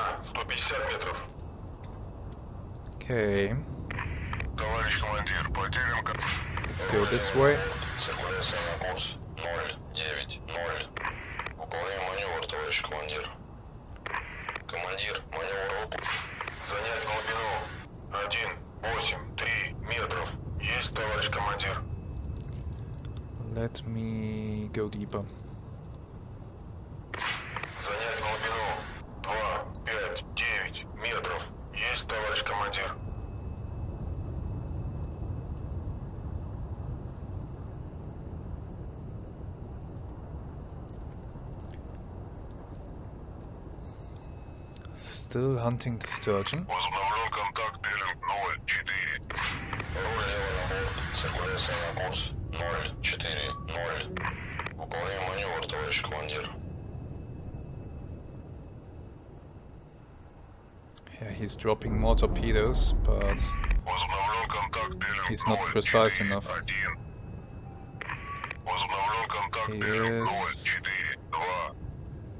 Okay. Let's go this way. Let me go deeper. Still hunting the sturgeon. Yeah, he's dropping more torpedoes, but he's not precise enough. He is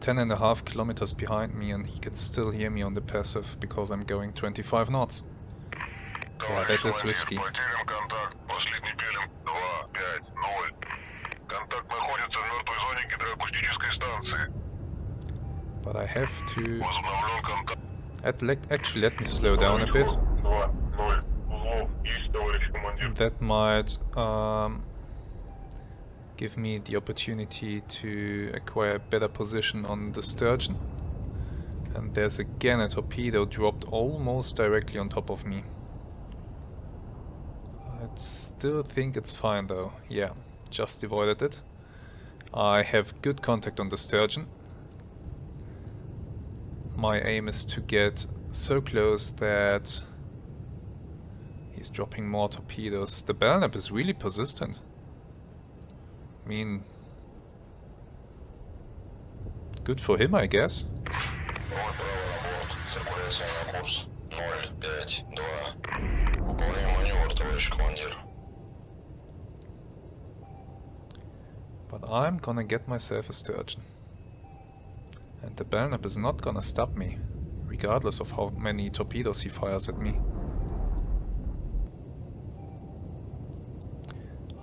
10.5 kilometers behind me and he can still hear me on the passive because I'm going 25 knots. Yeah, that is risky. But I have to... Actually, let me slow down a bit. That might give me the opportunity to acquire a better position on the sturgeon. And there's again a torpedo dropped almost directly on top of me. Still think it's fine though. Yeah, just avoided it. I have good contact on the sturgeon. My aim is to get so close that he's dropping more torpedoes. The Belknap is really persistent. I mean, good for him, I guess. But I'm gonna get myself a sturgeon. And the Belknap is not gonna stop me, regardless of how many torpedoes he fires at me.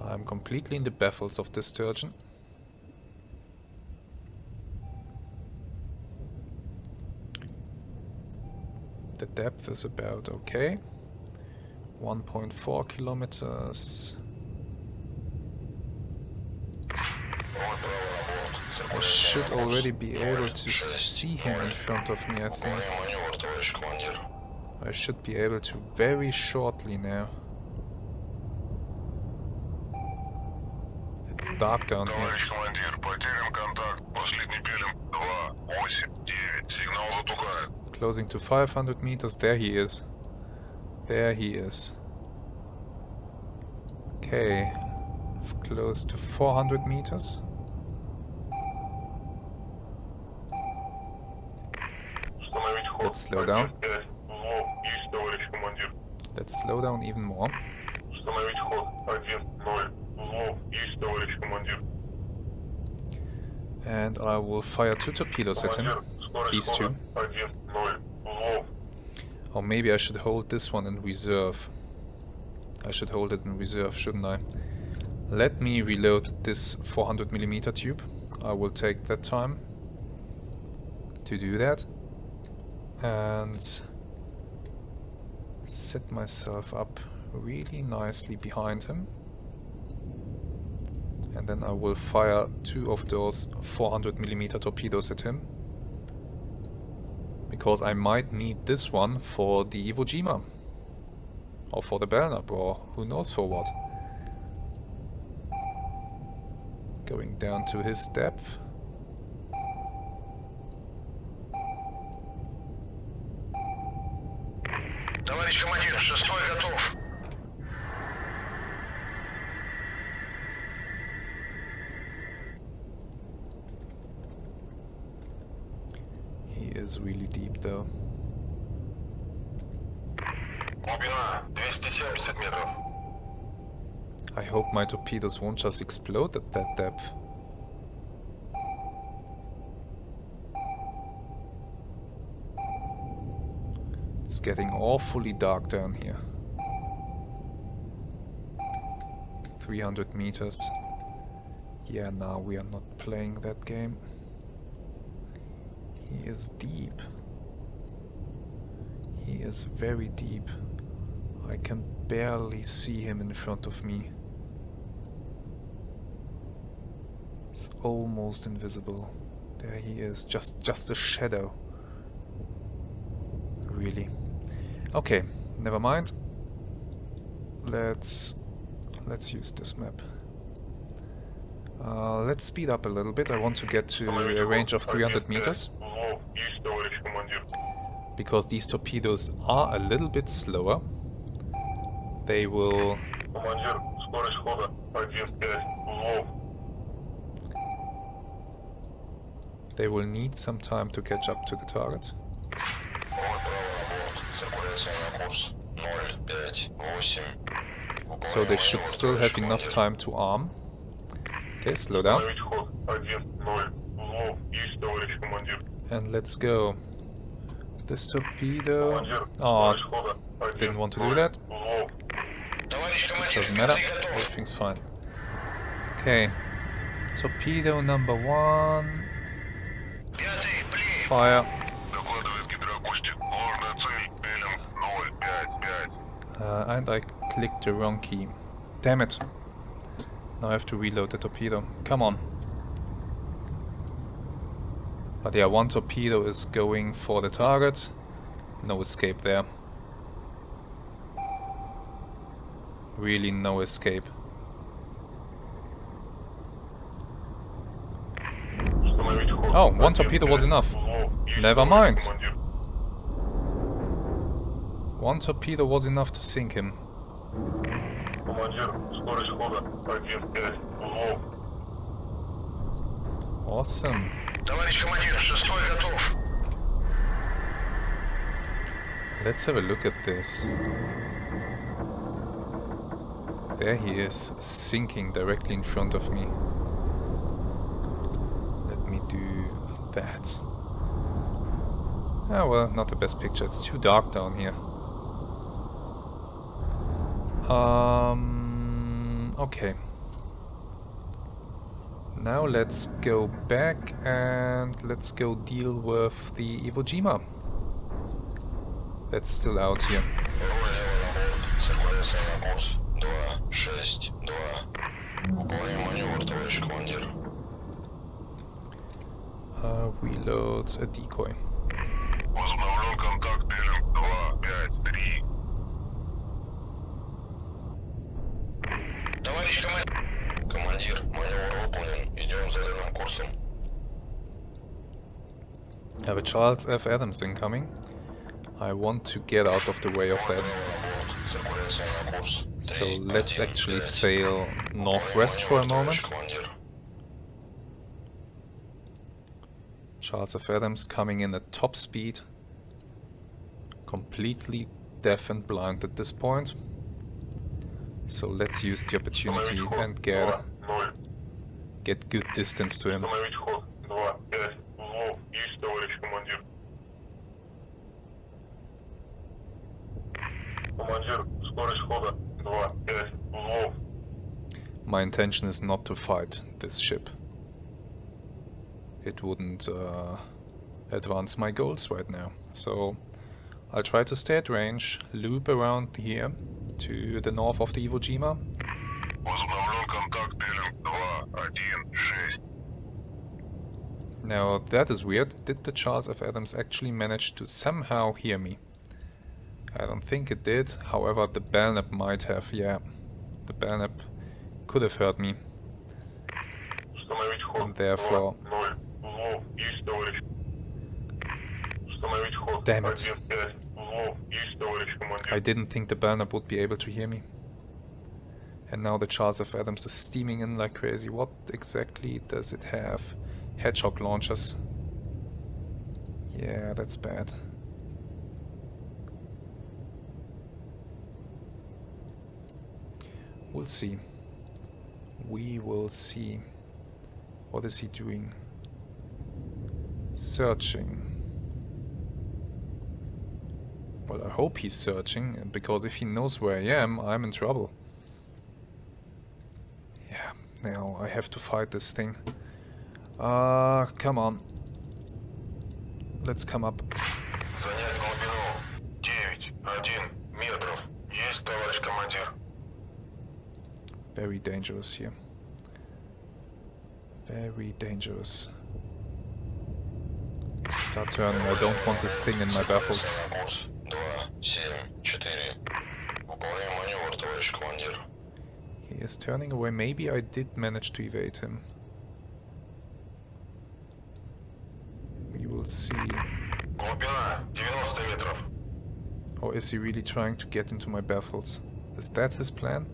I'm completely in the baffles of this sturgeon. The depth is about okay. 1.4 kilometers. I should already be able to see him in front of me, I think. I should be able to very shortly now. It's dark down here. Closing to 500 meters. There he is. There he is. Okay. Close to 400 meters. Let's slow down. Let's slow down even more. And I will fire 2 torpedoes at him. These 2. Or maybe I should hold this one in reserve. I should hold it in reserve, shouldn't I? Let me reload this 400mm tube. I will take that time to do that. And set myself up really nicely behind him. And then I will fire 2 of those 400mm torpedoes at him. Because I might need this one for the Iwo Jima. Or for the Belknap, or who knows for what. Going down to his depth. Товарищ командир, 6-й готов. He is really deep though. Глубина 270 метров. I hope my torpedoes won't just explode at that depth. It's getting awfully dark down here. 300 meters. Yeah, now we are not playing that game. He is deep. He is very deep. I can barely see him in front of me. It's almost invisible. There he is, just a shadow. Really. Okay, never mind. Let's use this map. Let's speed up a little bit. I want to get to a range of 300 meters. Because these torpedoes are a little bit slower. They will... They will need some time to catch up to the target. So they should still have enough time to arm. Okay, slow down. And let's go. This torpedo... Oh, didn't want to do that. Doesn't matter, everything's fine. Okay. Torpedo number 1. Fire. And I clicked the wrong key. Damn it. Now I have to reload the torpedo. Come on. But yeah, 1 torpedo is going for the target. No escape there. really no escape. Oh, one torpedo was enough. Never mind. One torpedo was enough to sink him. Awesome. Let's have a look at this. There he is, sinking directly in front of me. Let me do that. Ah, well, not the best picture. It's too dark down here. Okay. Now let's go back and let's go deal with the Iwo Jima. That's still out here. Reloads a decoy. I have a Charles F. Adams incoming. I want to get out of the way of that. So let's actually sail northwest for a moment. Charles F. Adams coming in at top speed. Completely deaf and blind at this point. So let's use the opportunity and get good distance to him. My intention is not to fight this ship. It wouldn't advance my goals right now. So I'll try to stay at range, loop around here to the north of the Iwo Jima. Now that is weird. Did the Charles F. Adams actually manage to somehow hear me? I don't think it did. However, the Belknap might have. Yeah, the Belknap could have heard me. And therefore... Damn it. I didn't think the Belknap would be able to hear me. And now the Charles F. Adams is steaming in like crazy. What exactly does it have? Hedgehog launchers. Yeah, that's bad. We'll see. We will see. What is he doing? Searching. Well, I hope he's searching, because if he knows where I am, I'm in trouble. Yeah, now I have to fight this thing. Come on. Let's come up. Very dangerous here. Very dangerous. Start turning. I don't want this thing in my baffles. He is turning away. Maybe I did manage to evade him. We will see. Or is he really trying to get into my baffles? Is that his plan?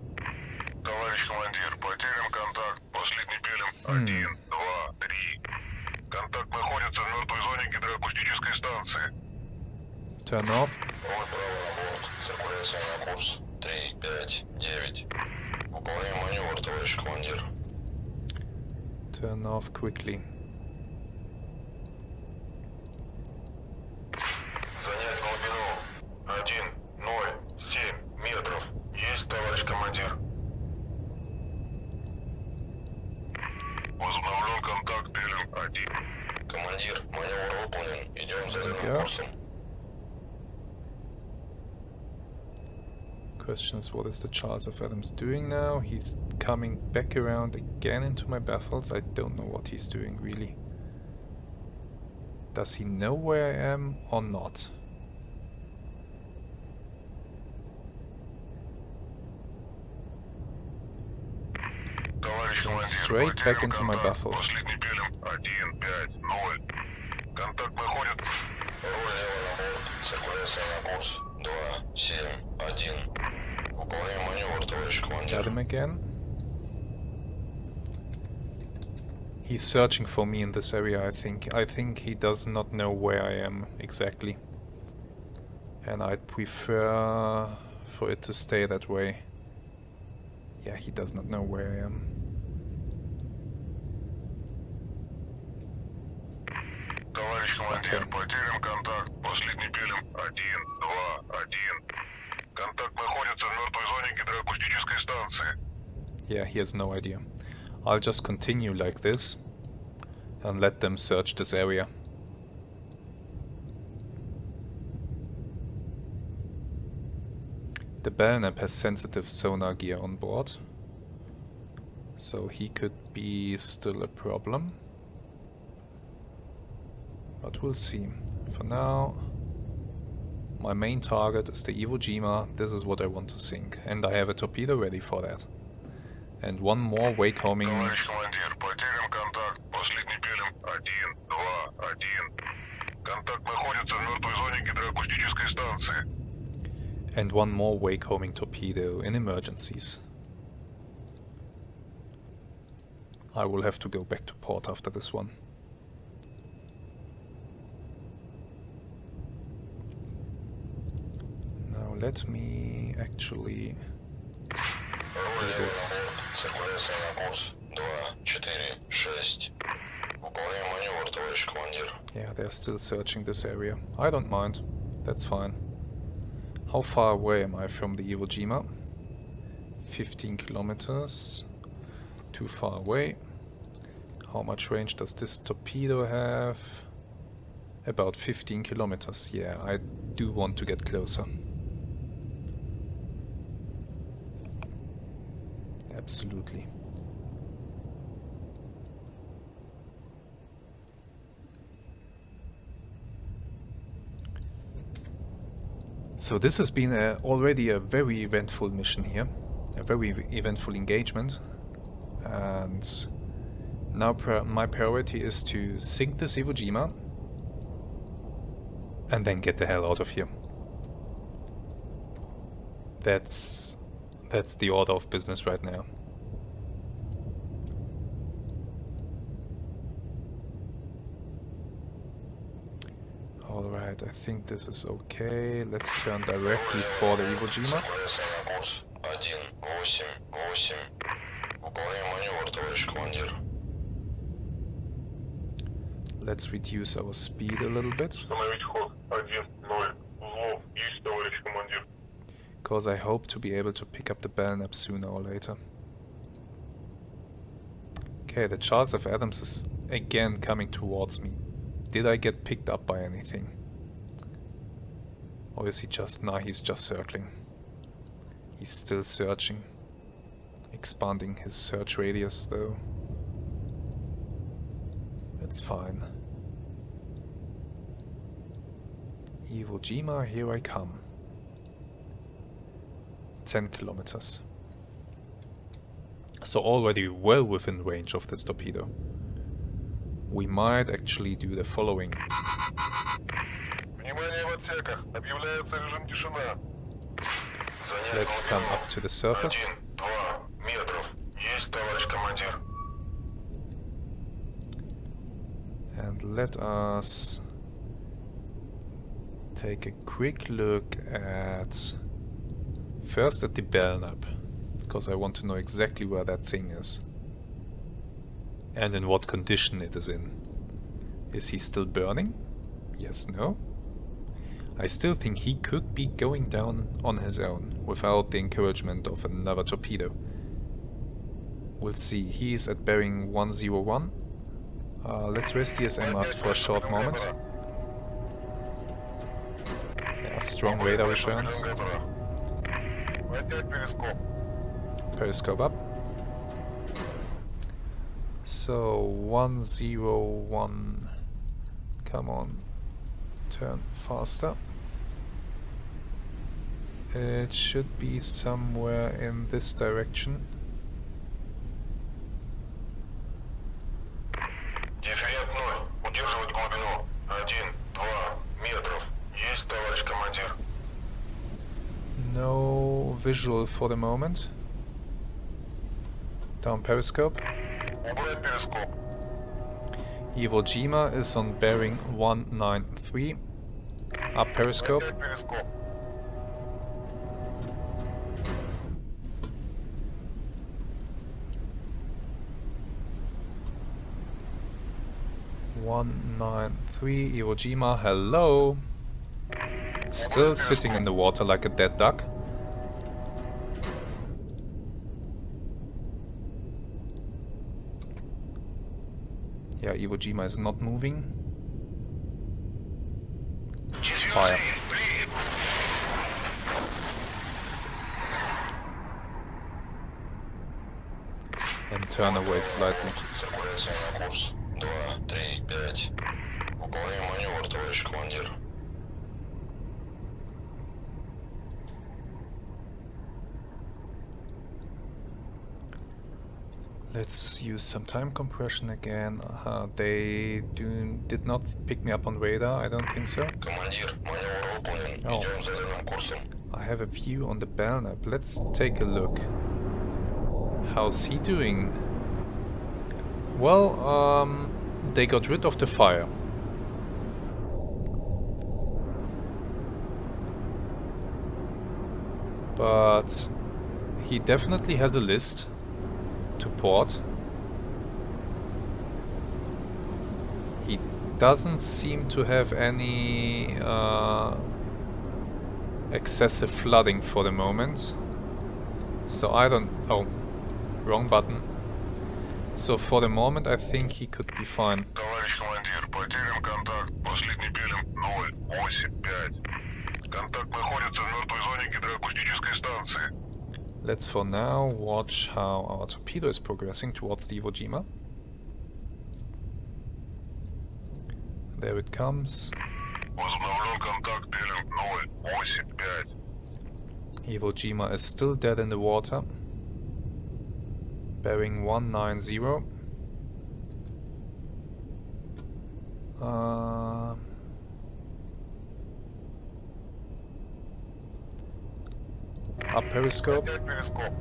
Turn off. Turn off quickly. Question is, what is the Charles F. Adams doing now? He's coming back around again into my baffles. I don't know what he's doing really. Does he know where I am or not? Товарищ Going командир, straight back потерян into my контакт. baffles. Последний пилим. 1, 5, 0. Контакт находит. Руль лево на борт. Циркуляция на курс. 2, 7, 1. Выполняем маневр, товарищ командир. Got him again. He's searching for me in this area, I think. I think he does not know where I am exactly. And I'd prefer for it to stay that way. Yeah, he does not know where I am. Товарищ командир, потерян контакт. Последний пилим. 1, 2, 1. Контакт находится в мертвой зоне гидроакустической станции. Yeah, he has no idea. I'll just continue like this and let them search this area. The Belknap has sensitive sonar gear on board, so he could be still a problem. But we'll see. For now, my main target is the Iwo Jima. This is what I want to sink, and I have a torpedo ready for that. And one more wake-homing. Товарищ командир, потерян контакт. Последний пилим. 1, 2, 1. Контакт находится в мертвой зоне гидроакустической станции. And one more wake-homing torpedo in emergencies. I will have to go back to port after this one. Now let me actually do this. Циркуляция на курс. 2, 4, 6. Выполняем маневр, товарищ командир. Yeah, they're still searching this area. I don't mind. That's fine. How far away am I from the Iwo Jima? 15 kilometers. Too far away. How much range does this torpedo have? About 15 kilometers. Yeah, I do want to get closer. Absolutely. So this has been already a very eventful mission here, a very eventful engagement, and now my priority is to sink this Iwo Jima and then get the hell out of here. That's the order of business right now. Alright, I think this is okay. Let's turn directly for the Iwo Jima. Let's reduce our speed a little bit. Because I hope to be able to pick up the Belknap sooner or later. Okay, the Charles F. Adams is again coming towards me. Did I get picked up by anything? Or is he just... Nah, he's just circling. He's still searching. Expanding his search radius though. That's fine. Iwo Jima, here I come. 10 kilometers. So already well within range of this torpedo. We might actually do the following. Let's come up to the surface. And let us take a quick look at... First at the Belknap, because I want to know exactly where that thing is. And in what condition it is in. Is he still burning? Yes, no? I still think he could be going down on his own, without the encouragement of another torpedo. We'll see. He is at bearing 101. Let's rest DSMRs for a short moment. Yeah, strong radar returns. Periscope up. So 101. Come on, turn faster. It should be somewhere in this direction. visual for the moment. Down periscope. Убрать перископ. Iwo Jima is on bearing 193. Up periscope. Поднять перископ. Iwo Jima, hello. Still sitting in the water like a dead duck. Yeah, Iwo Jima is not moving. Fire. And turn away slightly. Циркуляция на курс. 2, 3, 5. Выполняем маневр, товарищ командир. Let's use some time compression again. They did not pick me up on radar, I don't think so. Командир, маневр выполнен. Oh. Идем заданным курсом. I have a view on the Belknap. Let's take a look. How's he doing? Well, they got rid of the fire. But he definitely has a list to port. He doesn't seem to have any excessive flooding for the moment. So I don't... Oh, wrong button. So for the moment I think he could be fine. Товарищ командир, потерян контакт. Последний пилим 085. Контакт находится в мертвой зоне гидроакустической станции. Let's for now watch how our torpedo is progressing towards the Iwo Jima. There it comes. Возобновлен контакт пилим 085. Iwo Jima is still dead in the water. Bearing 190. Up periscope. Поднять перископ.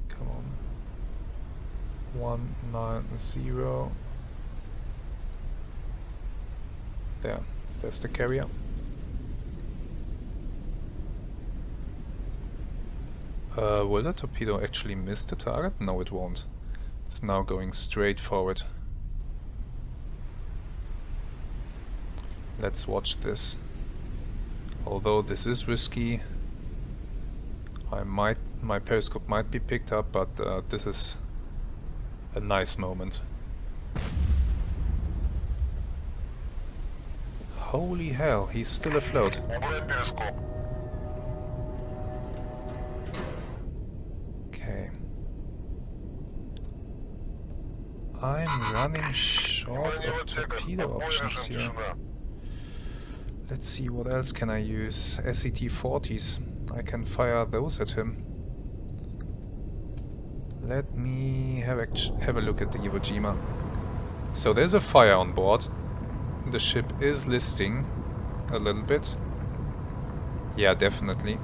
Come on. 190. There's the carrier. Will the torpedo actually miss the target? No, it won't. It's now going straight forward. Let's watch this. Although this is risky, my periscope might be picked up, but this is a nice moment. Holy hell, he's still afloat. Убрать перископ. Okay. I'm running short of torpedo options here. Let's see, what else can I use? SET-40s. I can fire those at him. Let me have a look at the Iwo Jima. So there's a fire on board. The ship is listing a little bit. Yeah, definitely.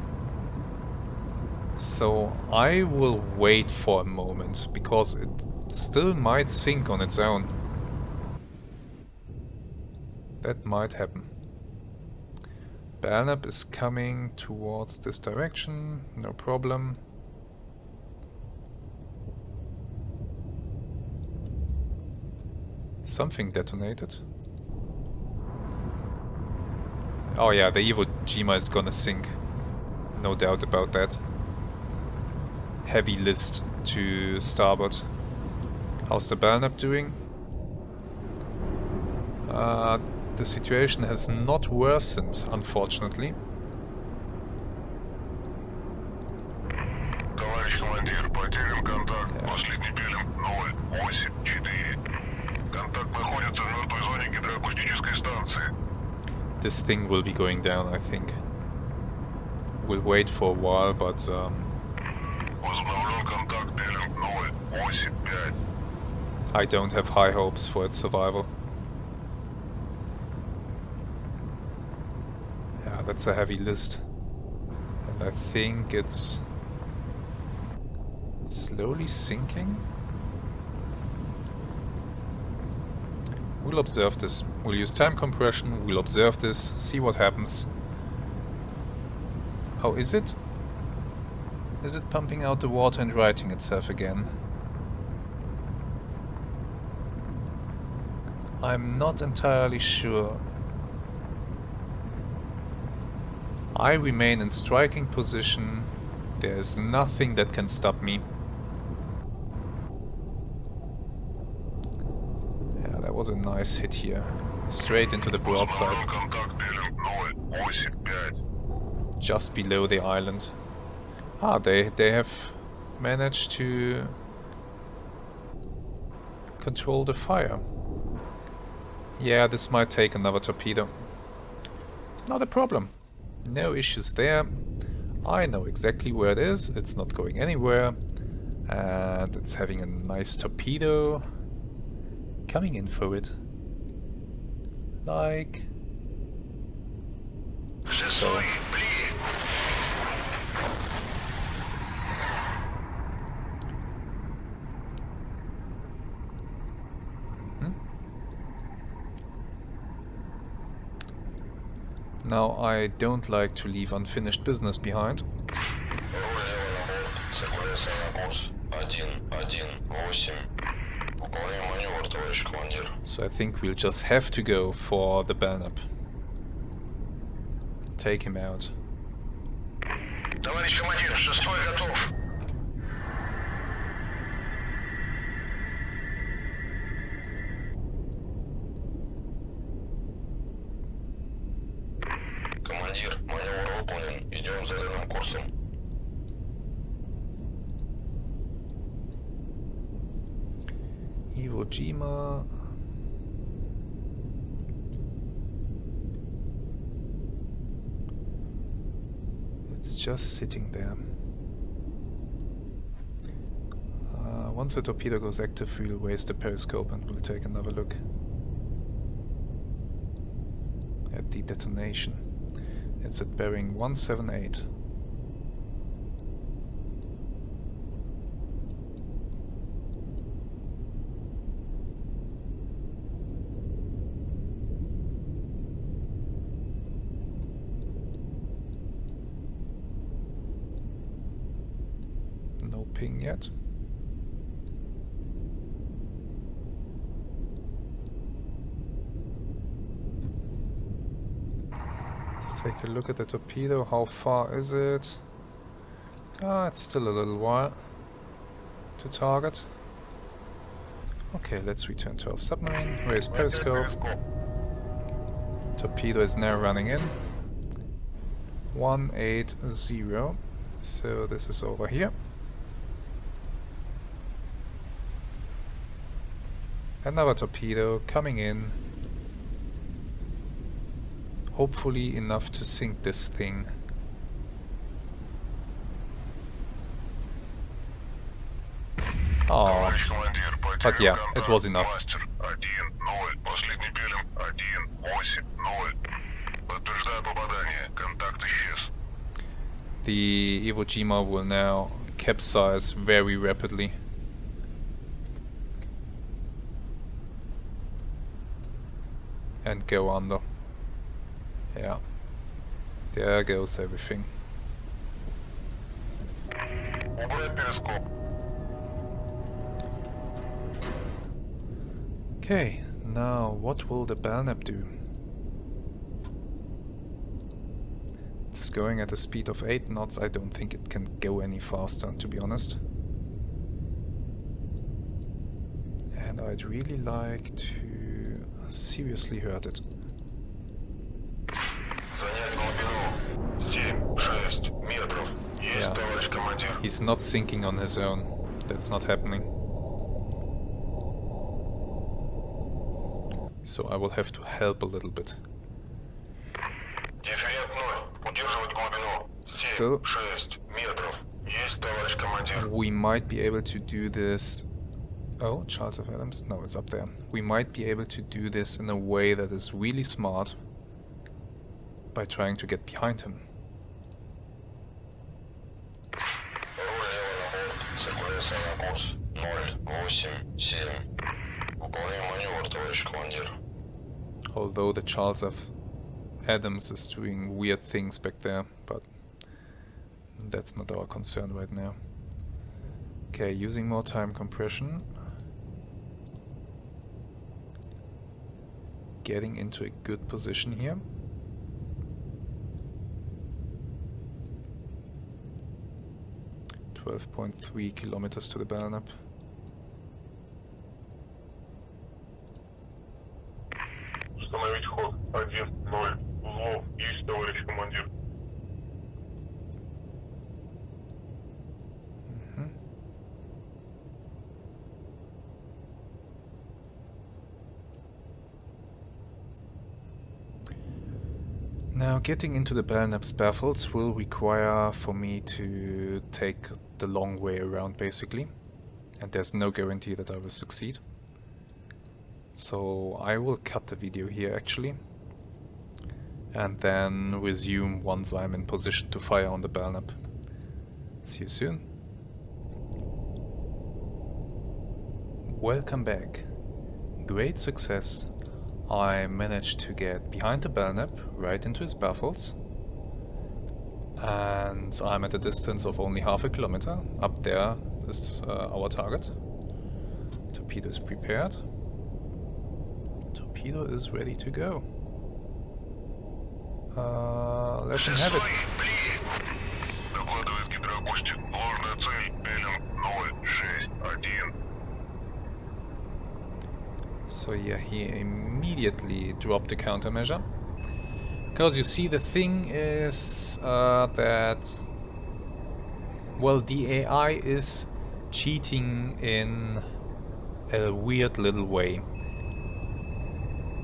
So I will wait for a moment, because it still might sink on its own. That might happen. Belknap is coming towards this direction, no problem. Something detonated. Oh yeah, the Iwo Jima is gonna sink. No doubt about that. Heavy list to starboard. How's the Belknap doing? The situation has not worsened, unfortunately. Товарищ командир, потерян контакт. Последний пилим 084. Контакт находится в мертвой зоне гидроакустической станции. This thing will be going down, I think. We'll wait for a while, but Возобновлен контакт пилим 085. I don't have high hopes for its survival. that's a heavy list. And I think it's slowly sinking. We'll observe this. We'll use time compression, we'll observe this, see what happens. Oh, is it? Is it pumping out the water and righting itself again? I'm not entirely sure. I remain in striking position. There's nothing that can stop me. Yeah, that was a nice hit here. Straight into the broadside. Just below the island. Ah, they have managed to control the fire. Yeah, this might take another torpedo. Not a problem. No issues there. I know exactly where it is. It's not going anywhere. And it's having a nice torpedo coming in for it. Like so. Now, I don't like to leave unfinished business behind. So I think we'll just have to go for the Belknap. Take him out. Iwo Jima. It's just sitting there. Once the torpedo goes active, we'll raise the periscope and we'll take another look at the detonation. It's at bearing 178. No ping yet. Let's take a look at the torpedo. How far is it? Ah, it's still a little while to target. Okay, let's return to our submarine. Raise periscope. Torpedo is now running in. 180. So this is over here. Another torpedo coming in. Hopefully enough to sink this thing. Oh, but yeah, it was enough. The Iwo Jima will now capsize very rapidly. And go under. Yeah. There goes everything. Okay, now what will the Belknap do? It's going at a speed of 8 knots. I don't think it can go any faster, to be honest. And I'd really like to seriously hurt it. Yeah, he's not sinking on his own. That's not happening. So I will have to help a little bit. Still, we might be able to do this. Oh, Charles of Adams? No, it's up there. We might be able to do this in a way that is really smart. by trying to get behind him. Although the Charles F. Adams is doing weird things back there, but that's not our concern right now. Okay, using more time compression. Getting into a good position here. .3 kilometers to the Belknap. Установить ход 1-0. Узлов. Есть, товарищ командир. Now, getting into the Belknap's baffles will require for me to take the long way around, basically. And there's no guarantee that I will succeed. So I will cut the video here, actually. And then resume once I'm in position to fire on the Belknap. See you soon. Welcome back. Great success. I managed to get behind the Belknap, right into his baffles. And I'm at a distance of only half a kilometer. Up there is our target. Torpedo is prepared. Torpedo is ready to go. Let him have it. So yeah, he immediately dropped the countermeasure. Because you see, the thing is that, well, the AI is cheating in a weird little way.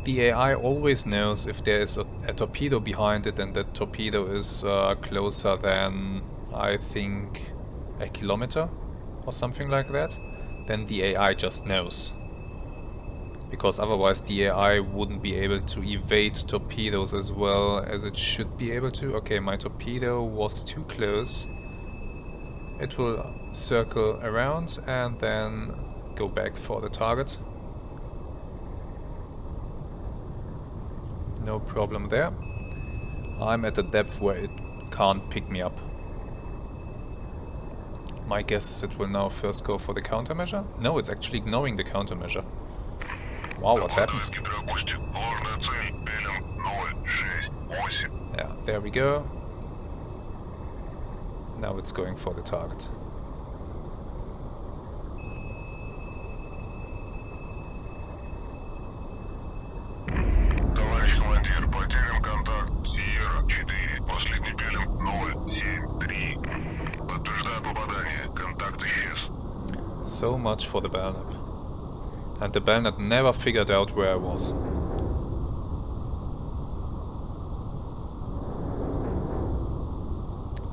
The AI always knows if there is a torpedo behind it and that torpedo is closer than, I think, a kilometer or something like that, then the AI just knows. Because otherwise the AI wouldn't be able to evade torpedoes as well as it should be able to. Okay, my torpedo was too close. It will circle around and then go back for the target. No problem there. I'm at a depth where it can't pick me up. My guess is it will now first go for the countermeasure. No, it's actually ignoring the countermeasure. Wow, what happened? Yeah, there we go. Now it's going for the target. Товарищ командир, потерян контакт. Сиера 4. Последний пилим 073. Подтверждаю попадание. Контакт исчез. So much for the Belknap. And the Belknap never figured out where I was.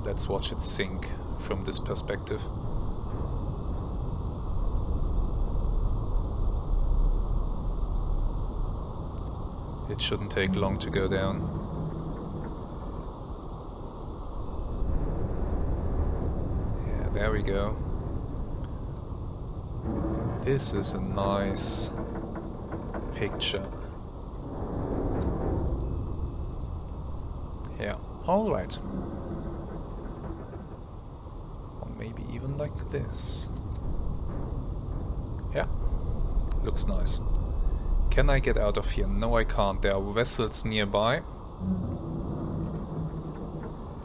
Let's watch it sink from this perspective. It shouldn't take long to go down. Yeah, there we go. This is a nice picture. Yeah, alright. Or maybe even like this. Yeah, looks nice. Can I get out of here? No, I can't. There are vessels nearby.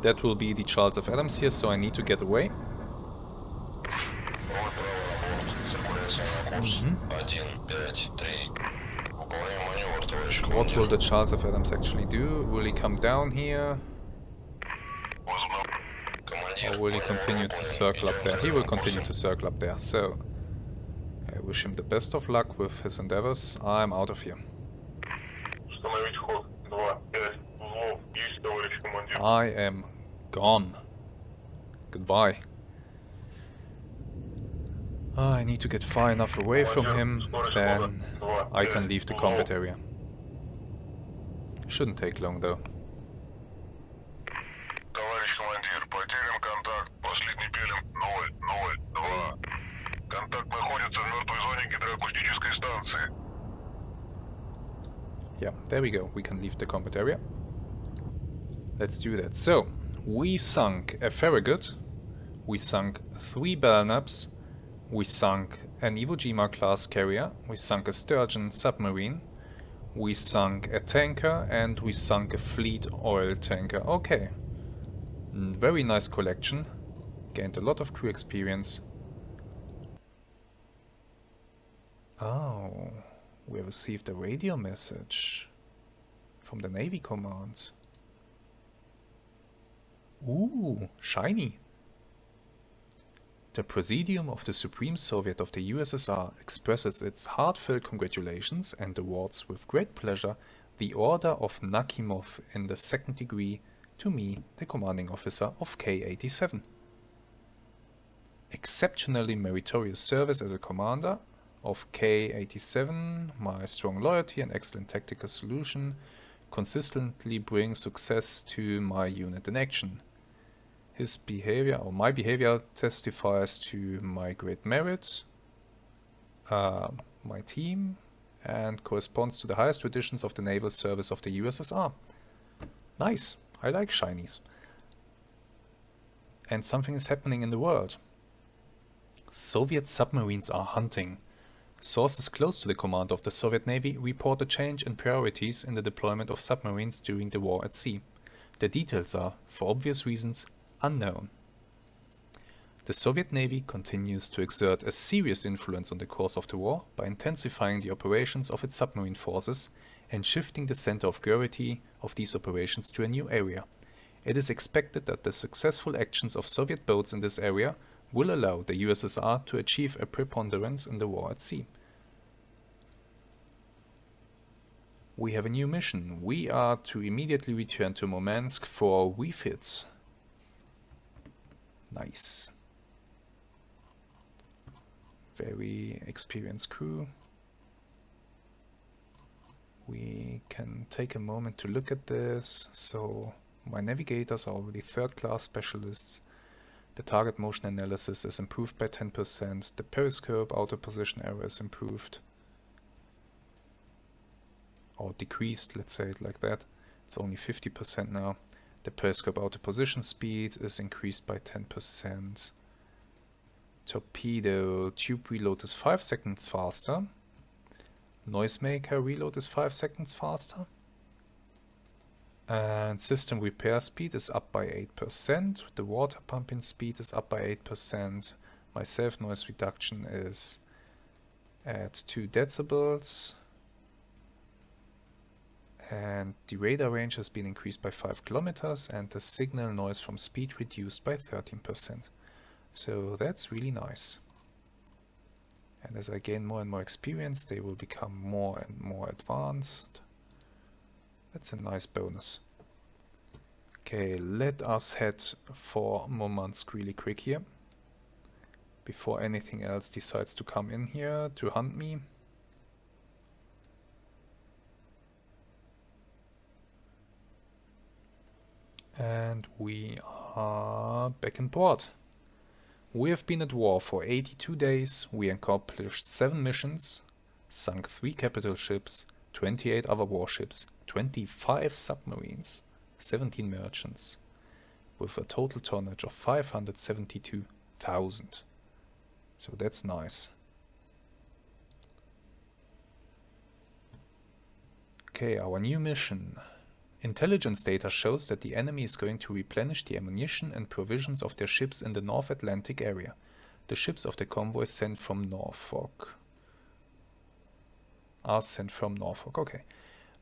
That will be the Charles F. Adams here, so I need to get away. What will the Charles F. Adams actually do? Will he come down here? Or will he continue to circle up there? He will continue to circle up there, so I wish him the best of luck with his endeavors. I'm out of here. I am gone. Goodbye. I need to get far enough away from him, then I can leave the combat area. Shouldn't take long though. Yeah, there we go. We can leave the combat area. Let's do that. So, we sunk a Farragut, we sunk 3 Belknaps, we sunk an Iwo Jima class carrier, we sunk a Sturgeon submarine, we sunk a tanker, and we sunk a fleet oil tanker. Okay. Very nice collection. Gained a lot of crew experience. Oh, we received a radio message from the Navy Command. Ooh, shiny. The Presidium of the Supreme Soviet of the USSR expresses its heartfelt congratulations and awards with great pleasure the Order of Nakhimov in the second degree to me, the commanding officer of K-87. Exceptionally meritorious service as a commander of K-87, my strong loyalty and excellent tactical solution consistently bring success to my unit in action. His behavior, or my behavior, testifies to my great merit, my team, and corresponds to the highest traditions of the naval service of the USSR. Nice, I like shinies. And something is happening in the world. Soviet submarines are hunting. Sources close to the command of the Soviet Navy report a change in priorities in the deployment of submarines during the war at sea. The details are, for obvious reasons, unknown. The Soviet Navy continues to exert a serious influence on the course of the war by intensifying the operations of its submarine forces and shifting the center of gravity of these operations to a new area. It is expected that the successful actions of Soviet boats in this area will allow the USSR to achieve a preponderance in the war at sea. We have a new mission. We are to immediately return to Murmansk for refits. Nice. Very experienced crew. We can take a moment to look at this. So my navigators are already third-class specialists. The target motion analysis is improved by 10%. The periscope auto position error is improved. Or decreased, let's say it like that. It's only 50% now. The periscope auto position speed is increased by 10%. Torpedo tube reload is 5 seconds faster. Noisemaker reload is 5 seconds faster. And system repair speed is up by 8%. The water pumping speed is up by 8%. My self-noise reduction is at 2 decibels. And the radar range has been increased by 5 kilometers and the signal noise from speed reduced by 13%. So that's really nice. And as I gain more and more experience, they will become more and more advanced. That's a nice bonus. Okay, let us head for Murmansk really quick here. Before anything else decides to come in here to hunt me. And we are back in port. We have been at war for 82 days, we accomplished 7 missions, sunk 3 capital ships, 28 other warships, 25 submarines, 17 merchants, with a total tonnage of 572,000. So that's nice. Okay, our new mission. Intelligence data shows that the enemy is going to replenish the ammunition and provisions of their ships in the North Atlantic area. The ships of the convoy sent from Norfolk are sent from Norfolk. Okay.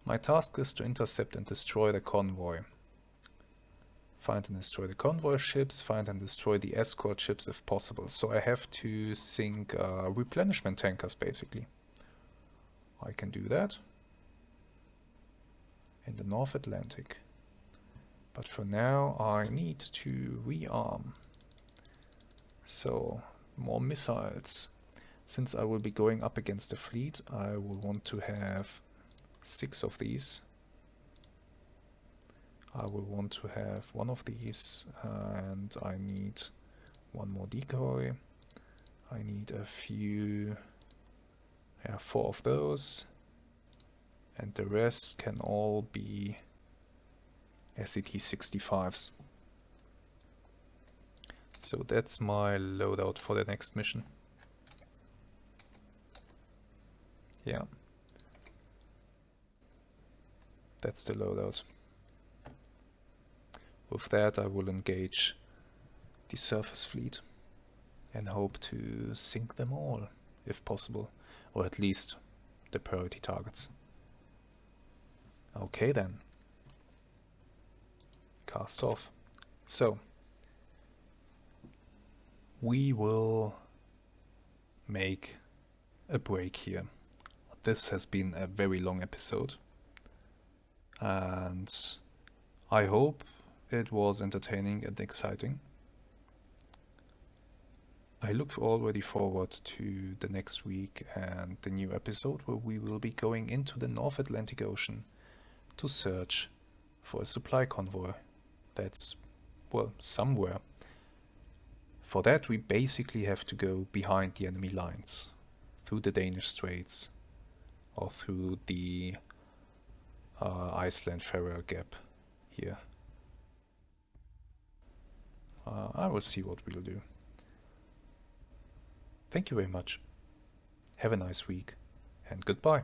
My task is to intercept and destroy the convoy. Find and destroy the convoy ships, find and destroy the escort ships if possible. So I have to sink replenishment tankers basically. I can do that in the North Atlantic. But for now I need to rearm. So more missiles. Since I will be going up against the fleet, I will want to have 6 of these. I will want to have 1 of these, and I need 1 more decoy. I need a few, 4 of those. And the rest can all be SET-65s. So that's my loadout for the next mission. Yeah. That's the loadout. With that I will engage the surface fleet and hope to sink them all, if possible, or at least the priority targets. Okay then. Cast off. So, we will make a break here. This has been a very long episode, and I hope it was entertaining and exciting. I look already forward to the next week and the new episode where we will be going into the North Atlantic Ocean to search for a supply convoy that's, well, somewhere. For that we basically have to go behind the enemy lines, through the Danish Straits or through the Iceland-Faroe Gap here. I will see what we'll do. Thank you very much. Have a nice week and goodbye.